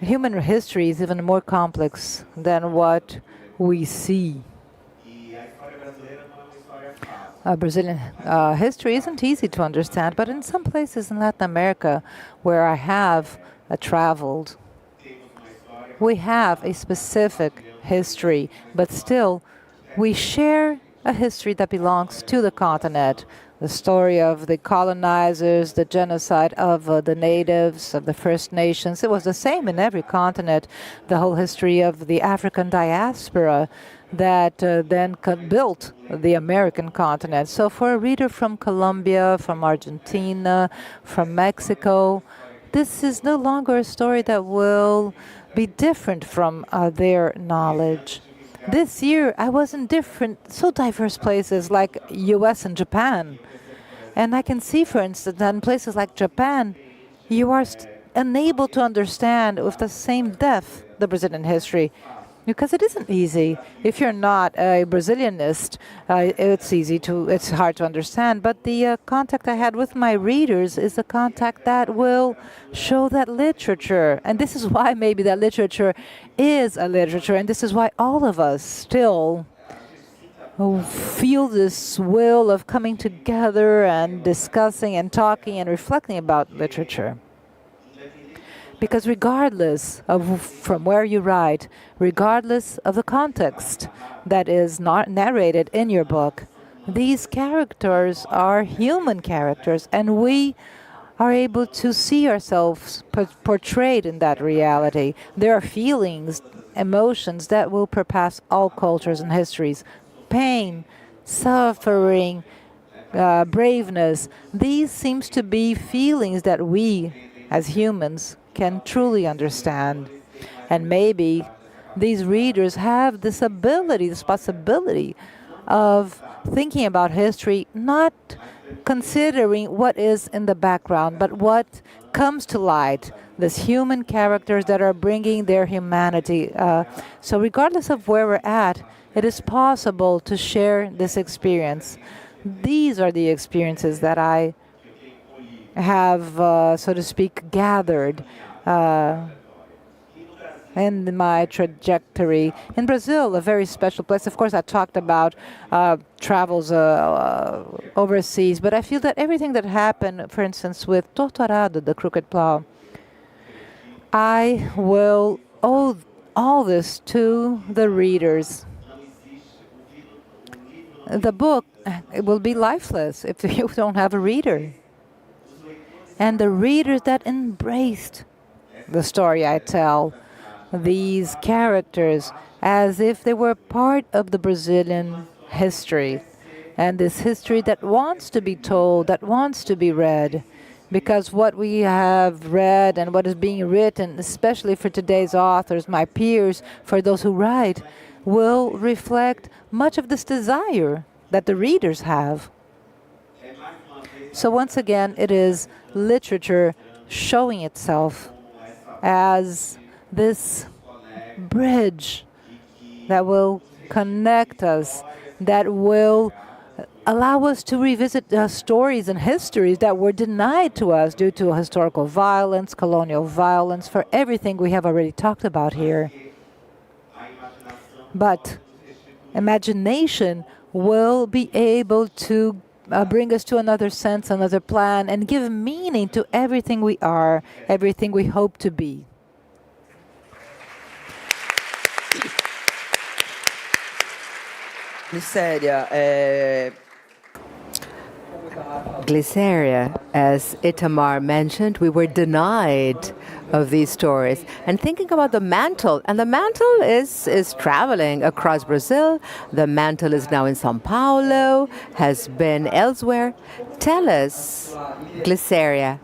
human history is even more complex than what we see. Brazilian history isn't easy to understand, but in some places in Latin America where I have traveled, we have a specific history, but still we share a history that belongs to the continent. The story of the colonizers, the genocide of the natives, of the First Nations. It was the same in every continent. The whole history of the African diaspora that then built the American continent. So for a reader from Colombia, from Argentina, from Mexico, this is no longer a story that will be different from their knowledge. This year, I was in so diverse places like US and Japan. And I can see, for instance, that in places like Japan, you are unable to understand with the same depth the Brazilian history. Because it isn't easy. If you're not a Brazilianist, it's hard to understand. But the contact I had with my readers is a contact that will show that literature. And this is why maybe that literature is a literature. And this is why all of us still feel this will of coming together and discussing and talking and reflecting about literature. Because regardless of from where you write, regardless of the context that is not narrated in your book, these characters are human characters, and we are able to see ourselves portrayed in that reality. There are feelings, emotions that will surpass all cultures and histories. Pain, suffering, braveness. These seems to be feelings that we, as humans, can truly understand. And maybe these readers have this ability, this possibility of thinking about history, not considering what is in the background, but what comes to light, these human characters that are bringing their humanity. So regardless of where we're at, it is possible to share this experience. These are the experiences that I have, so to speak, gathered in my trajectory. In Brazil, a very special place. Of course, I talked about travels overseas, but I feel that everything that happened, for instance, with Torturado, the crooked plow, I will owe all this to the readers. The book, it will be lifeless if you don't have a reader. And the readers that embraced the story I tell, these characters, as if they were part of the Brazilian history. And this history that wants to be told, that wants to be read. Because what we have read and what is being written, especially for today's authors, my peers, for those who write, will reflect much of this desire that the readers have. So once again, it is literature showing itself as this bridge that will connect us, that will allow us to revisit stories and histories that were denied to us due to historical violence, colonial violence, for everything we have already talked about here. But imagination will be able to bring us to another sense, another plan, and give meaning to everything we are, everything we hope to be. Glicéria, Glicéria, as Itamar mentioned, we were denied of these stories. And thinking about the mantle, and the mantle is traveling across Brazil. The mantle is now in São Paulo, has been elsewhere. Tell us, Glicéria,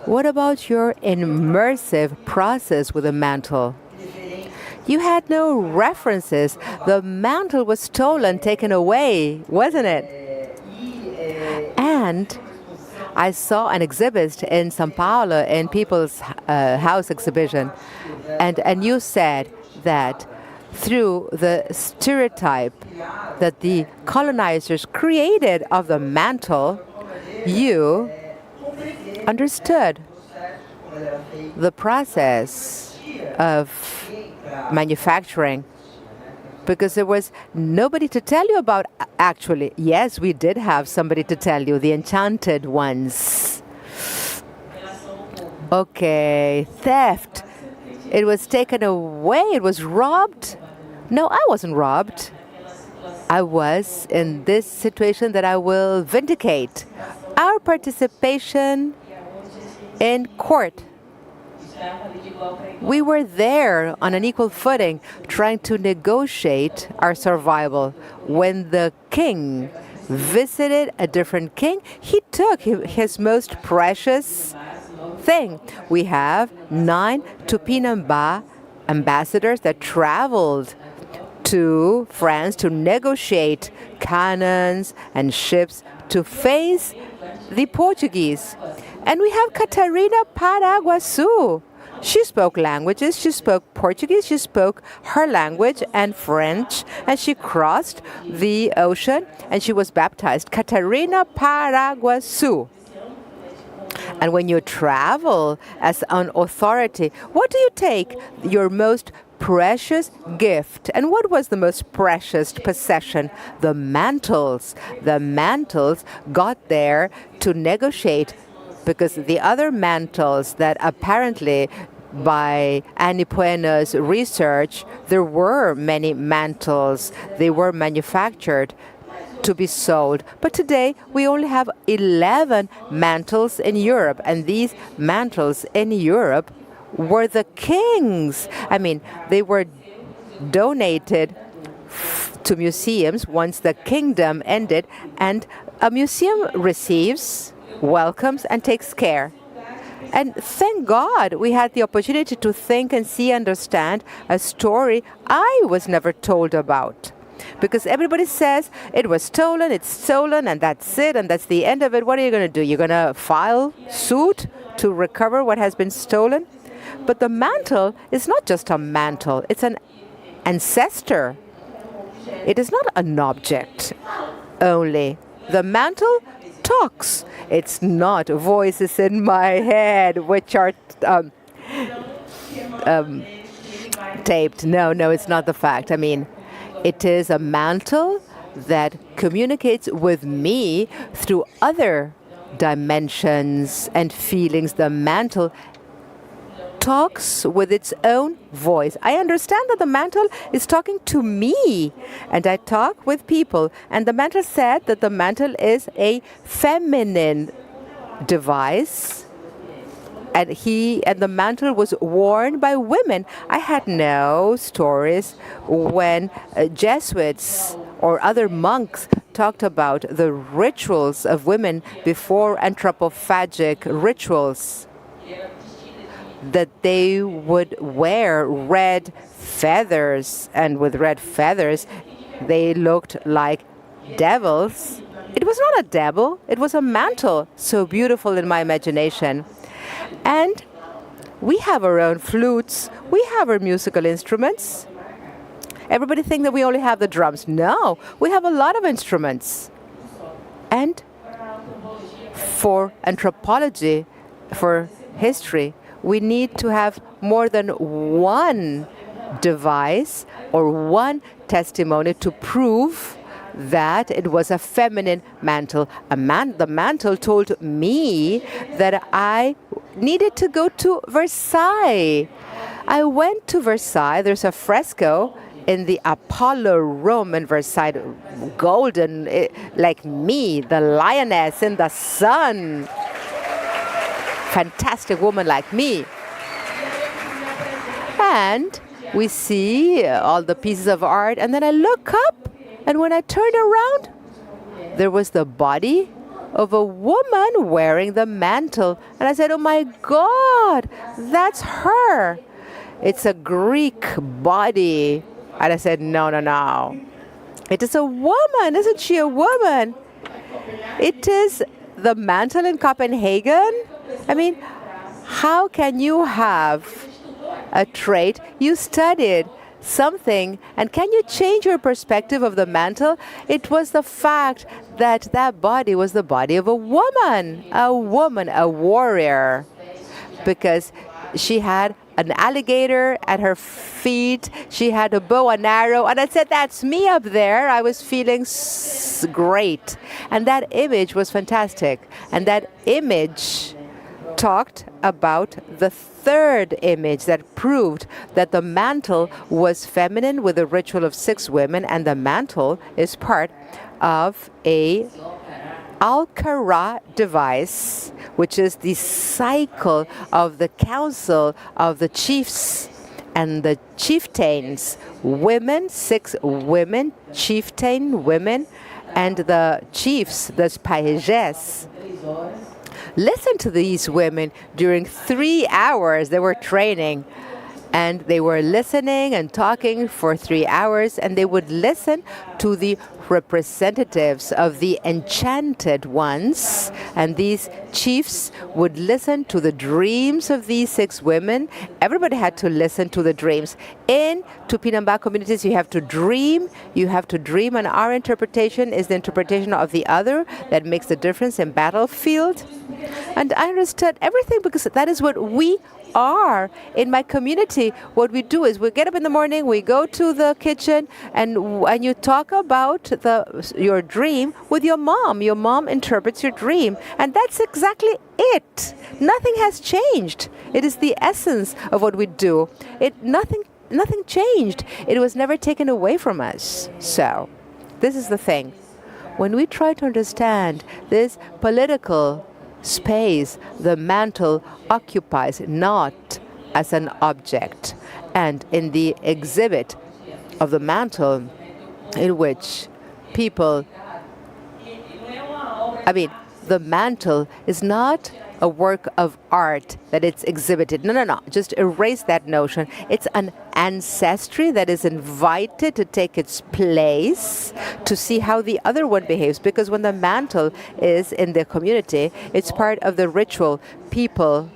what about your immersive process with the mantle? You had no references. The mantle was stolen, taken away, wasn't it? And I saw an exhibit in São Paulo in People's House exhibition, and you said that through the stereotype that the colonizers created of the mantle, you understood the process of manufacturing, because there was nobody to tell you about. Actually, yes, we did have somebody to tell you, the enchanted ones. Okay, theft. It was taken away, it was robbed. No, I wasn't robbed. I was in this situation that I will vindicate. Our participation in court. We were there on an equal footing, trying to negotiate our survival. When the king visited a different king, he took his most precious thing. We have 9 Tupinambá ambassadors that traveled to France to negotiate cannons and ships to face the Portuguese. And we have Catarina Paraguaçu. She spoke languages. She spoke Portuguese. She spoke her language and French. And she crossed the ocean and she was baptized. Catarina Paraguaçu. And when you travel as an authority, what do you take? Your most precious gift. And what was the most precious possession? The mantles. The mantles got there to negotiate, because the other mantles that apparently, by Annie Pueno's research, there were many mantles. They were manufactured to be sold. But today, we only have 11 mantles in Europe. And these mantles in Europe were the kings. I mean, they were donated to museums once the kingdom ended. And a museum receives, welcomes, and takes care. And thank God we had the opportunity to think and see, understand a story I was never told about. Because everybody says it was stolen, it's stolen, and that's it, and that's the end of it. What are you going to do? You're going to file suit to recover what has been stolen? But the mantle is not just a mantle, it's an ancestor. It is not an object only. The mantle talks. It's not voices in my head which are taped. No, it's not the fact. I mean, it is a mantle that communicates with me through other dimensions and feelings. The mantle talks with its own voice. I understand that the mantle is talking to me, and I talk with people. And the mantle said that the mantle is a feminine device, and the mantle was worn by women. I had no stories when Jesuits or other monks talked about the rituals of women before anthropophagic rituals, that they would wear red feathers, and with red feathers they looked like devils. It was not a devil, it was a mantle, so beautiful in my imagination. And we have our own flutes, we have our musical instruments. Everybody thinks that we only have the drums. No, we have a lot of instruments. And for anthropology, for history, we need to have more than one device or one testimony to prove that it was a feminine mantle. The mantle told me that I needed to go to Versailles. I went to Versailles. There's a fresco in the Apollo room in Versailles, golden, like me, the lioness in the sun. Fantastic woman like me. And we see all the pieces of art, and then I look up, and when I turned around, there was the body of a woman wearing the mantle. And I said, oh my God, that's her. It's a Greek body. And I said, no, no, no. It is a woman. Isn't she a woman? It is the mantle in Copenhagen. I mean, how can you have a trait you studied something, and can you change your perspective of the mantle? It was the fact that that body was the body of a woman, a warrior, because she had an alligator at her feet, she had a bow and arrow, and I said, that's me up there. I was feeling great, and that image was fantastic, and that image talked about the third image that proved that the mantle was feminine with a ritual of 6 women, and the mantle is part of a Alcara device, which is the cycle of the council of the chiefs and the chieftains, women, 6 women, chieftain women, and the chiefs, the pages. Listen to these women during 3 hours. They were training, and they were listening and talking for 3 hours, and they would listen to the representatives of the enchanted ones, and these chiefs would listen to the dreams of these 6 women. Everybody had to listen to the dreams. In Tupinambá communities, you have to dream, and our interpretation is the interpretation of the other that makes the difference in battlefield. And I understood everything because that is what we are in my community. What we do is we get up in the morning, we go to the kitchen, and you talk about your dream with your mom. Your mom interprets your dream, and that's exactly it. Nothing has changed. It is the essence of what we do. Nothing changed. It was never taken away from us. So this is the thing. When we try to understand this political space the mantle occupies, not as an object. And in the exhibit of the mantle, in which people, the mantle is not a work of art that it's exhibited. No. Just erase that notion. It's an ancestry that is invited to take its place to see how the other one behaves. Because when the mantle is in the community, it's part of the ritual. People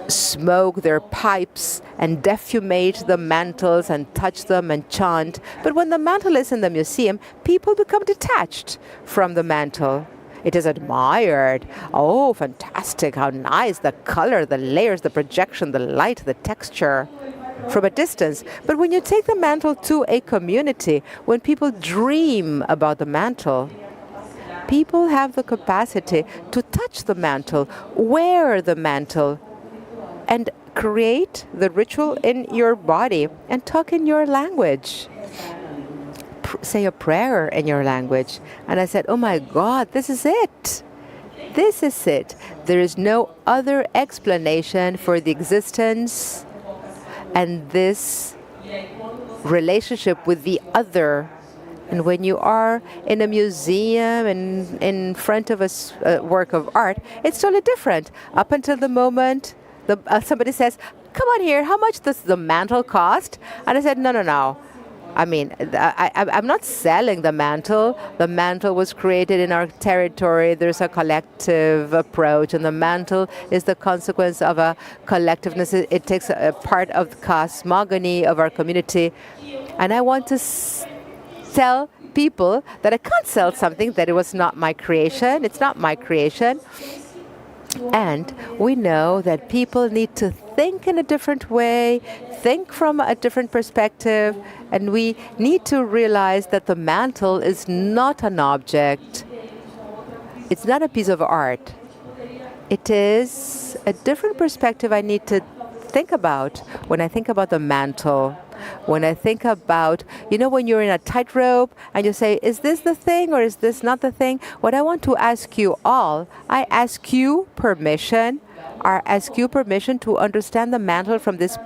smoke their pipes and defumate the mantles and touch them and chant. But when the mantle is in the museum, people become detached from the mantle. It is admired. Oh, fantastic, how nice, the color, the layers, the projection, the light, the texture from a distance. But when you take the mantle to a community, when people dream about the mantle, people have the capacity to touch the mantle, wear the mantle, and create the ritual in your body and talk in your language. Say a prayer in your language. And I said, oh my God, this is it. This is it. There is no other explanation for the existence and this relationship with the other. And when you are in a museum and in front of a work of art, it's totally different. Up until the moment somebody says, come on here, how much does the mantle cost? And I said, no. I'm not selling the mantle. The mantle was created in our territory. There's a collective approach, and the mantle is the consequence of a collectiveness. It takes a part of the cosmogony of our community. And I want to tell people that I can't sell something that it was not my creation. It's not my creation. And we know that people need to think in a different way, think from a different perspective, and we need to realize that the mantle is not an object. It's not a piece of art. It is a different perspective I need to think about when I think about the mantle. When I think about, when you're in a tightrope and you say, is this the thing or is this not the thing? What I want to ask you all, I ask you permission to understand the mantle from this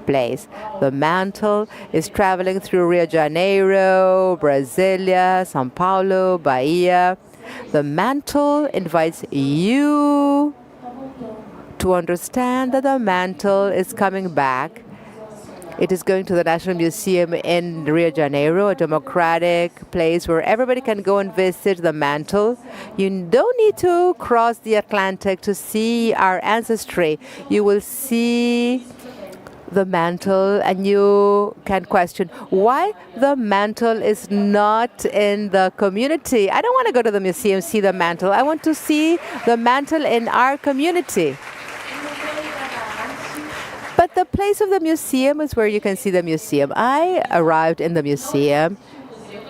place. The mantle is traveling through Rio de Janeiro, Brasilia, São Paulo, Bahia. The mantle invites you to understand that the mantle is coming back. It is going to the National Museum in Rio de Janeiro, a democratic place where everybody can go and visit the mantle. You don't need to cross the Atlantic to see our ancestry. You will see the mantle and you can question why the mantle is not in the community. I don't want to go to the museum, see the mantle. I want to see the mantle in our community. But the place of the museum is where you can see the museum. I arrived in the museum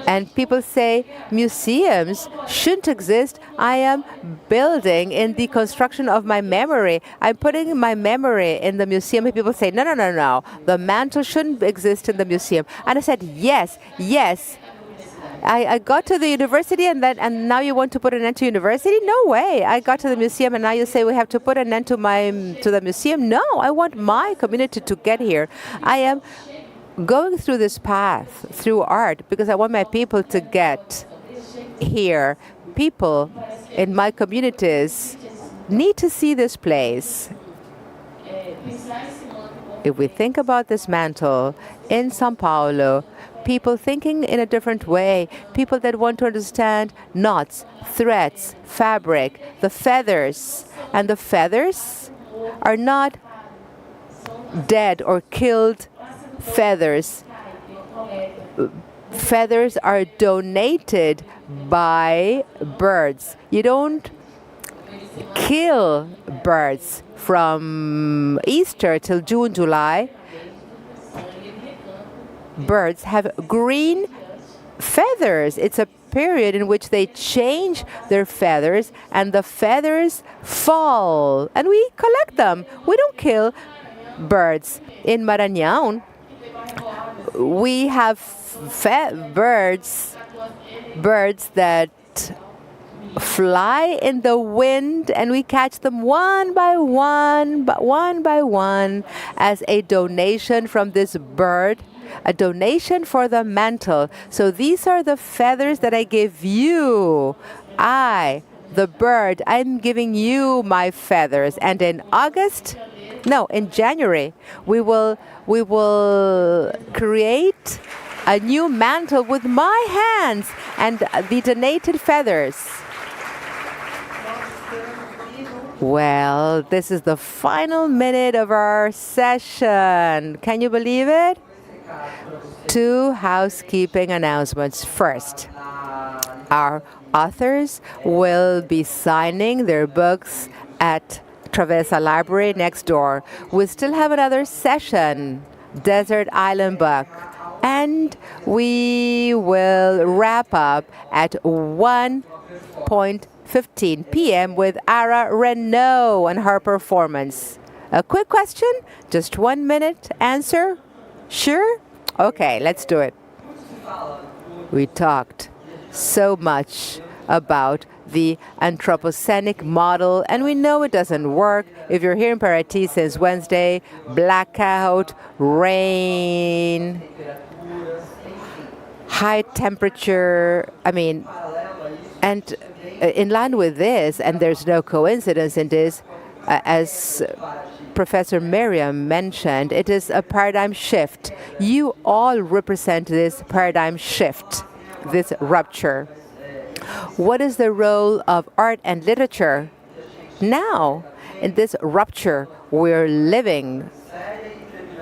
and people say museums shouldn't exist. I am building in the construction of my memory. I'm putting my memory in the museum. And people say, no. The mantle shouldn't exist in the museum. And I said, yes. I got to the university and now you want to put an end to university? No way. I got to the museum and now you say we have to put an end to the museum? No, I want my community to get here. I am going through this path, through art, because I want my people to get here. People in my communities need to see this place. If we think about this mantle in São Paulo, people thinking in a different way, people that want to understand knots, threads, fabric, the feathers. And the feathers are not dead or killed feathers. Feathers are donated by birds. You don't kill birds from Easter till June, July. Birds have green feathers. It's a period in which they change their feathers and the feathers fall and we collect them. We don't kill birds. In Maranhão, we have birds that fly in the wind and we catch them one by one as a donation from this bird. A donation for the mantle. So these are the feathers that I give you. The bird, I'm giving you my feathers. And in January, we will create a new mantle with my hands and the donated feathers. Well, this is the final minute of our session. Can you believe it? 2 housekeeping announcements. First, our authors will be signing their books at Travessa Library next door. We still have another session, Desert Island Book, and we will wrap up at 1:15 p.m. with Ara Renault and her performance. A quick question, just 1 minute answer. Sure? Okay, let's do it. We talked so much about the anthropocenic model, and we know it doesn't work. If you're here in Paraty since Wednesday, blackout, rain, high temperature, and in line with this, and there's no coincidence in this, as Professor Miriam mentioned, it is a paradigm shift. You all represent this paradigm shift, this rupture. What is the role of art and literature now in this rupture we're living?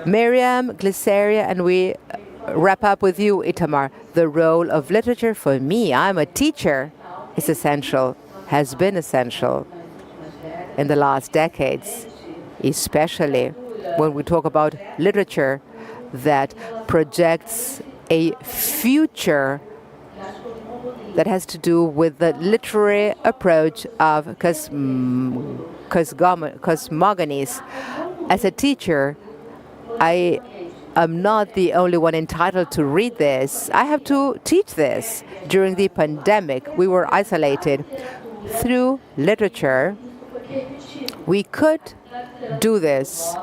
Miriam, Glicéria, and we wrap up with you, Itamar. The role of literature for me, I'm a teacher, is essential, has been essential in the last decades, especially when we talk about literature that projects a future that has to do with the literary approach of cosmogonies. As a teacher, I I'm not the only one entitled to read this. I have to teach this. During the pandemic, we were isolated. Through literature, we could do this.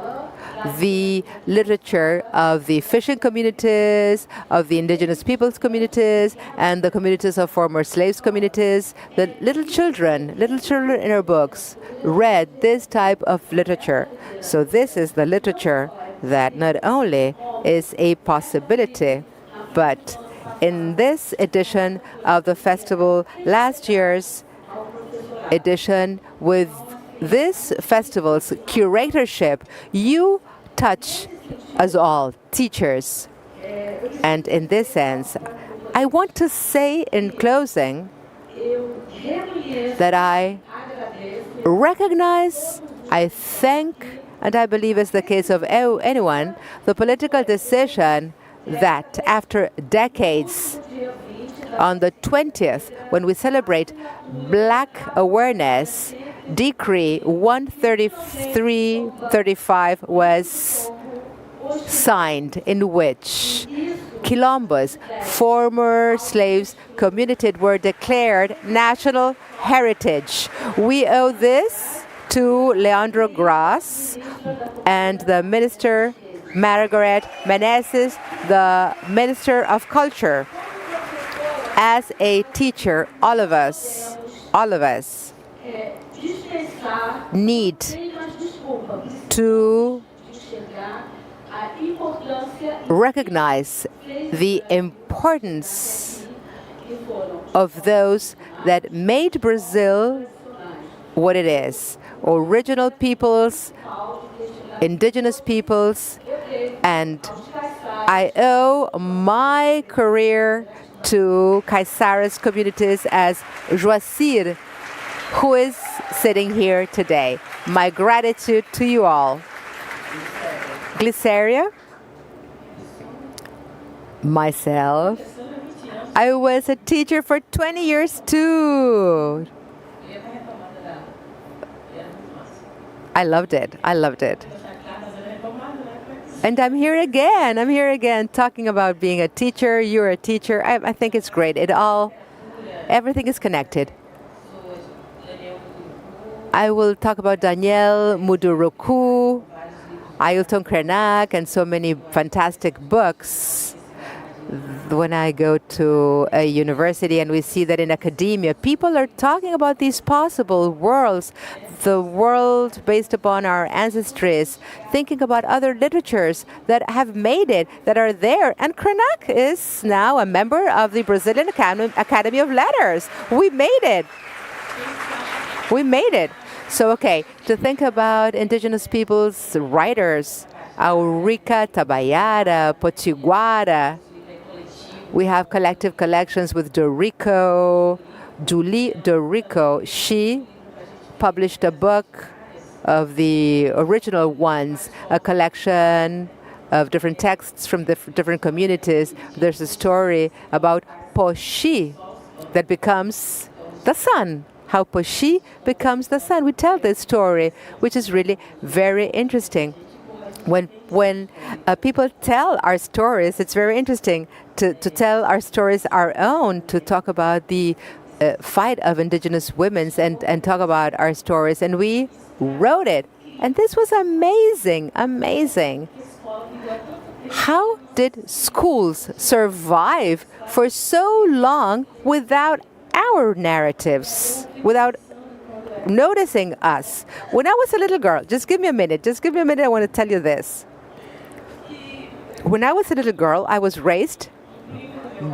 The literature of the fishing communities, of the indigenous peoples communities, and the communities of former slaves communities. The little children in our books read this type of literature. So this is the literature that not only is a possibility, but in this edition of the festival, last year's edition, with this festival's curatorship, you touch us all, teachers. And in this sense, I want to say in closing that I recognize, I thank, and I believe it's the case of anyone, the political decision that after decades, on the 20th, when we celebrate Black Awareness, Decree 13335 was signed, in which Quilombos, former slaves communities, were declared national heritage. We owe this to Leandro Gras and the Minister Margaret Menezes, the Minister of Culture. As a teacher, all of us need to recognize the importance of those that made Brazil what it is. Original peoples, indigenous peoples, and I owe my career to Caiçara's communities as Joacir, who is sitting here today. My gratitude to you all. Glicéria, myself, I was a teacher for 20 years too. I loved it. And I'm here again talking about being a teacher. You're a teacher. I think it's great. Everything is connected. I will talk about Daniel Muduruku, Ailton Krenak, and so many fantastic books. When I go to a university and we see that in academia, people are talking about these possible worlds, the world based upon our ancestries, thinking about other literatures that have made it, that are there. And Krenak is now a member of the Brazilian Academy of Letters. We made it. So, okay, to think about indigenous peoples' writers, Aurica Tabayara, Potiguara. We have collective collections with Dorico, Julie Dorico. She published a book of the original ones, a collection of different texts from different communities. There's a story about Poxi that becomes the sun. How Poxi becomes the sun. We tell this story, which is really very interesting. When people tell our stories, it's very interesting to tell our stories our own, to talk about the fight of indigenous women and talk about our stories. And we wrote it. And this was amazing. How did schools survive for so long without our narratives, without noticing us? When I was a little girl, just give me a minute, I want to tell you this. When I was a little girl, I was raised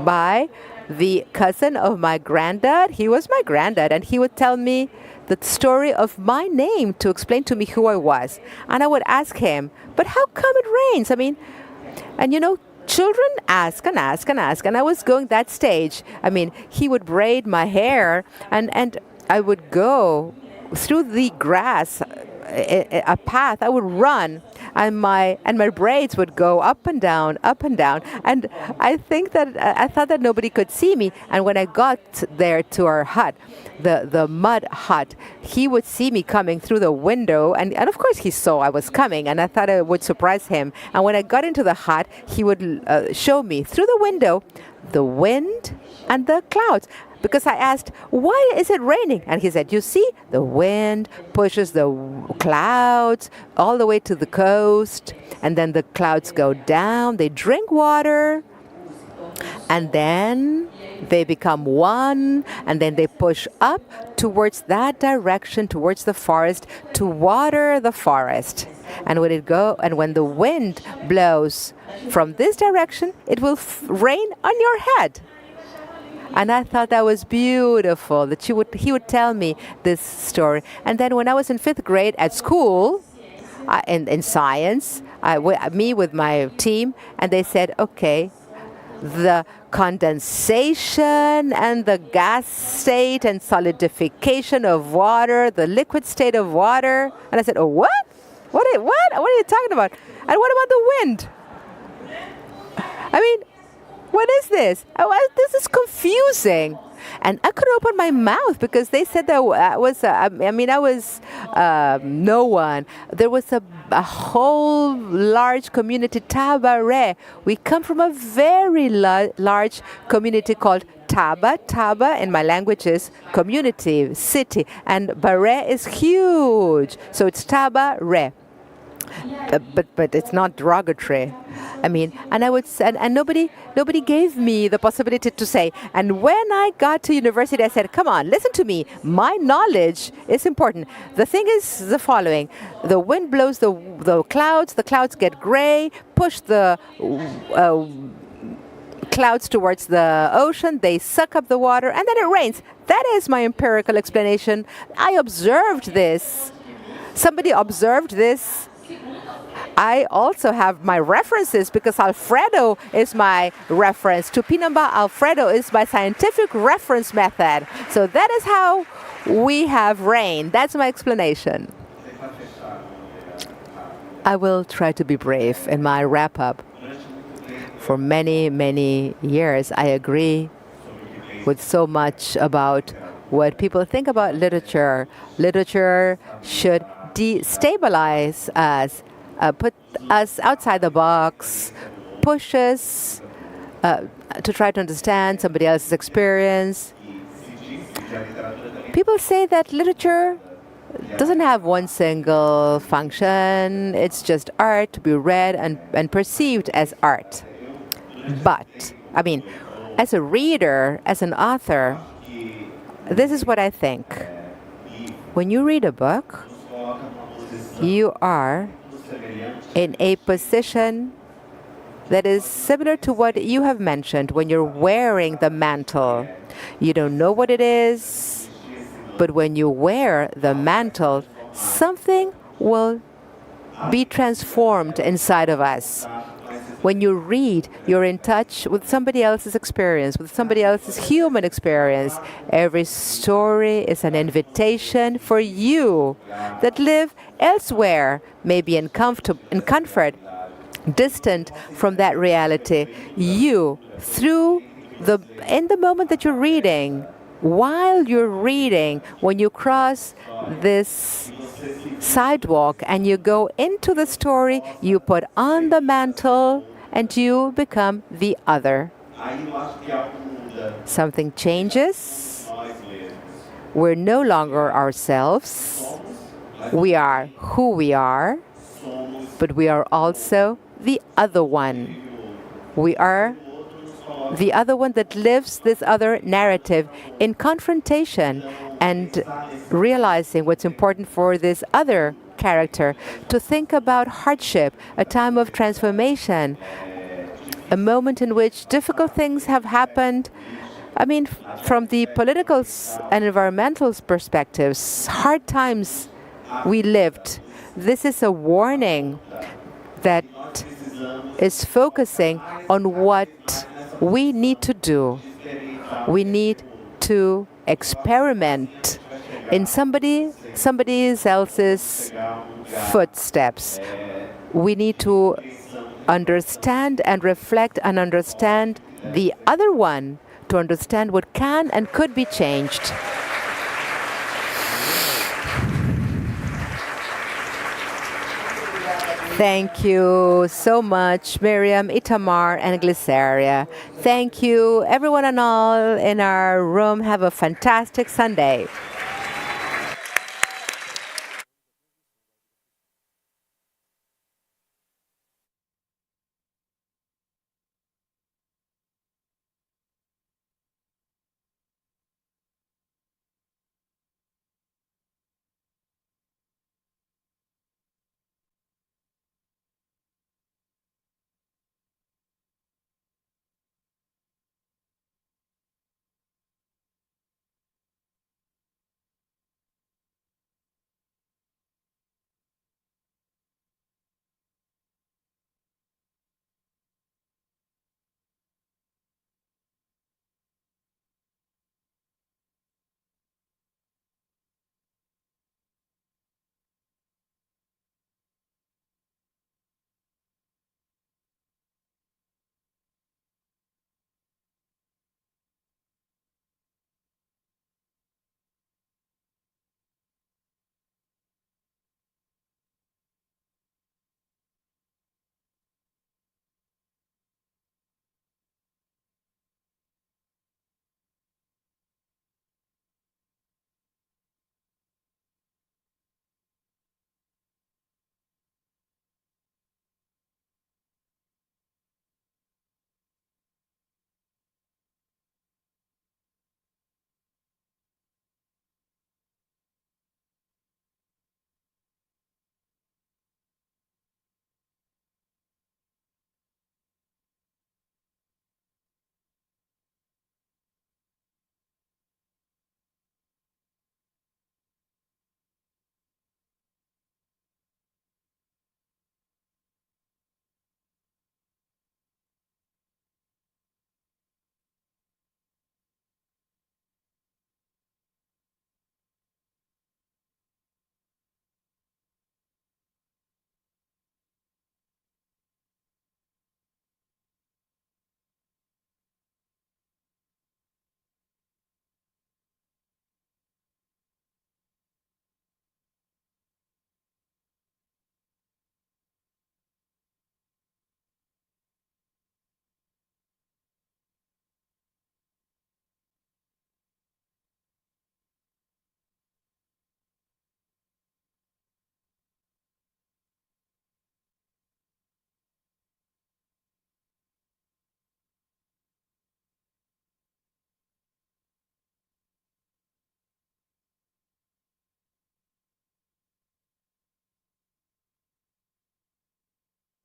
by the cousin of my granddad. He was my granddad, and he would tell me the story of my name to explain to me who I was. And I would ask him, but how come it rains? Children ask and ask and ask, and I was going that stage. He would braid my hair, and I would go through the grass a path, I would run, and my braids would go up and down, and I thought that nobody could see me. And when I got there to our hut, the mud hut, he would see me coming through the window, and of course he saw I was coming, and I thought it would surprise him. And when I got into the hut, he would show me through the window the wind and the clouds. Because I asked, why is it raining? And he said, you see, the wind pushes the clouds all the way to the coast, and then the clouds go down, they drink water, and then they become one, and then they push up towards that direction, towards the forest, to water the forest. And when the wind blows from this direction, it will rain on your head. And I thought that was beautiful, that he would tell me this story. And then when I was in 5th grade at school, in science, me with my team, and they said, okay, the condensation and the gas state and solidification of water, the liquid state of water. And I said, oh, what? What are you talking about? And what about the wind? I mean, what is this? This is confusing. And I couldn't open my mouth because they said that I was no one. There was a whole large community, Tabaré. We come from a very large community called Taba. Taba in my language is community, city. And Baré is huge. So it's Tabaré. But it's not derogatory. I mean, and I would say, and nobody gave me the possibility to say. And when I got to university, I said, come on, listen to me. My knowledge is important. The thing is the following. The wind blows the clouds get gray, push the clouds towards the ocean, they suck up the water, and then it rains. That is my empirical explanation. I observed this. Somebody observed this. I also have my references because Alfredo is my reference. Tupinambá Alfredo is my scientific reference method. So that is how we have rain. That's my explanation. I will try to be brave in my wrap-up. For many, many years, I agree with so much about what people think about literature. Literature should destabilize us, put us outside the box, push us to try to understand somebody else's experience. People say that literature doesn't have one single function. It's just art to be read and perceived as art. But, I mean, as a reader, as an author, this is what I think. When you read a book, you are in a position that is similar to what you have mentioned when you're wearing the mantle. You don't know what it is, but when you wear the mantle, something will be transformed inside of us. When you read, you're in touch with somebody else's experience, with somebody else's human experience. Every story is an invitation for you that live elsewhere, maybe in comfort, distant from that reality. You, in the moment that you're reading, while you're reading, when you cross this sidewalk and you go into the story, you put on the mantle and you become the other. Something changes. We're no longer ourselves. We are who we are, but we are also the other one. We are the other one that lives this other narrative in confrontation and realizing what's important for this other character, to think about hardship, a time of transformation, a moment in which difficult things have happened. I mean, from the political and environmental perspectives, hard times we lived. This is a warning that is focusing on what we need to do. We need to experiment in somebody else's footsteps. We need to understand and reflect and understand the other one to understand what can and could be changed. Thank you so much, Miriam, Itamar, and Glicéria. Thank you, everyone and all in our room. Have a fantastic Sunday.